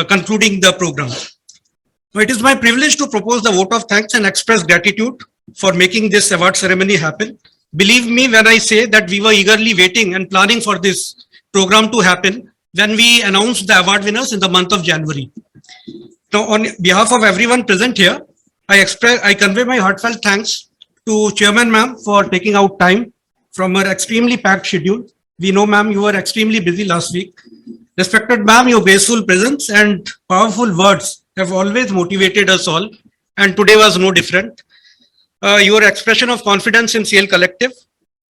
concluding the program. So it is my privilege to propose the vote of thanks and express gratitude for making this award ceremony happen. Believe me when I say that we were eagerly waiting and planning for this program to happen when we announced the award winners in the month of January. Now, on behalf of everyone present here, I convey my heartfelt thanks to Chairman ma'am for taking out time from her extremely packed schedule. We know, ma'am, you were extremely busy last week. Respected ma'am, your graceful presence and powerful words have always motivated us all, and today was no different. Your expression of confidence in SAIL Collective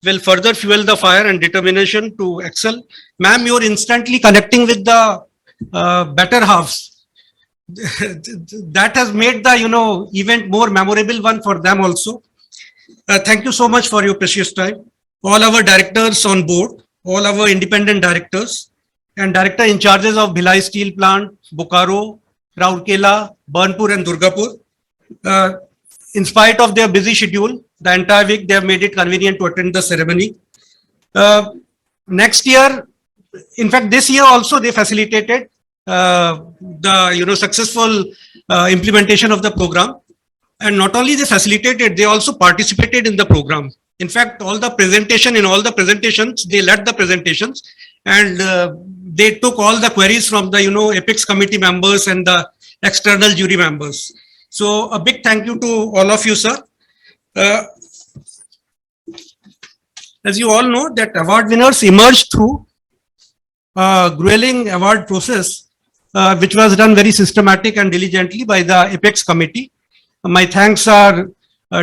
will further fuel the fire and determination to excel. Ma'am, you're instantly connecting with the better halves. That has made the event more memorable one for them also. Thank you so much for your precious time. All our directors on board, all our independent directors and director in charges of Bhilai Steel Plant, Bokaro, Rourkela, Burnpur and Durgapur. In spite of their busy schedule, the entire week they have made it convenient to attend the ceremony. Next year, in fact, this year also they facilitated the successful implementation of the program. And not only they facilitated, they also participated in the program. In fact, in all the presentations, they led the presentations, and they took all the queries from the Apex committee members and the external jury members. So a big thank you to all of you, sir. As you all know, that award winners emerged through a grueling award process which was done very systematic and diligently by the Apex committee. My thanks are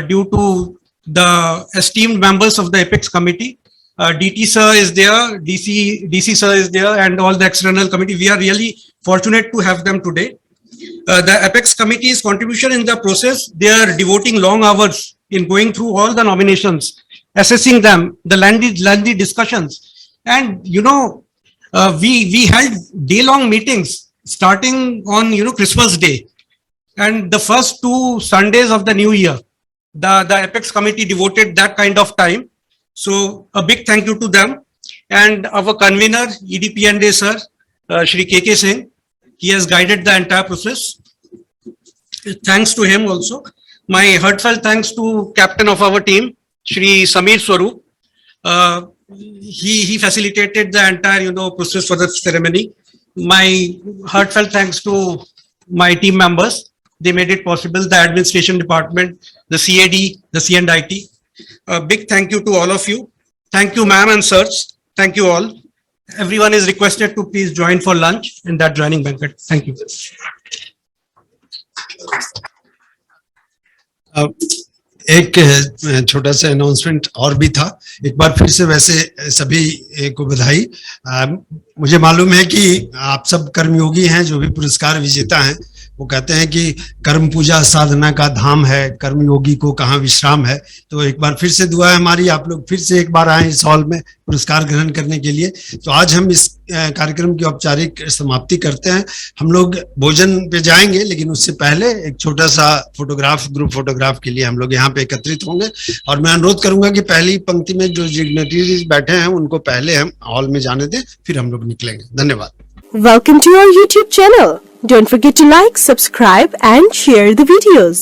due to the esteemed members of the Apex committee. DT sir is there, DC sir is there, and all the external committee. We are really fortunate to have them today. The Apex committee's contribution in the process, they are devoting long hours in going through all the nominations, assessing them, the lengthy discussions. And, you know, we held day-long meetings starting on, Christmas Day. And the first 2 Sundays of the new year, the Apex committee devoted that kind of time. So a big thank you to them. And our convener, EDP&A sir, Shri KK Singh, he has guided the entire process. Thanks to him also. My heartfelt thanks to captain of our team, Shri Samir Swarup. He facilitated the entire, process for the ceremony. My heartfelt thanks to my team members. They made it possible, the administration department, the CAD, the C&IT. A big thank you to all of you. Thank you, ma'am and sirs. Thank you all. Everyone is requested to please join for lunch in that joining banquet. Thank you. एक छोटा सा announcement और भी था। एक बार फिर से वैसे सभी को बधाई। मुझे मालूम है कि आप सब कर्मयोगी हैं, जो भी पुरस्कार विजेता हैं। वो कहते हैं कि कर्म पूजा साधना का धाम है, कर्मयोगी को कहाँ विश्राम है। तो एक बार फिर से दुआ है हमारी, आप लोग फिर से एक बार आए इस हॉल में पुरस्कार ग्रहण करने के लिए। तो आज हम इस कार्यक्रम की औपचारिक समाप्ति करते हैं। हम लोग भोजन पे जाएंगे, लेकिन उससे पहले एक छोटा सा फोटोग्राफ, ग्रुप फोटोग्राफ के लिए हम लोग यहाँ पे एकत्रित होंगे। और मैं अनुरोध करूंगा कि पहली पंक्ति में जो डिग्निटरीज बैठे हैं उनको पहले हम हॉल में जाने दें, फिर हम लोग निकलेंगे। धन्यवाद। Welcome to our YouTube channel. Don't forget to like, subscribe and share the videos.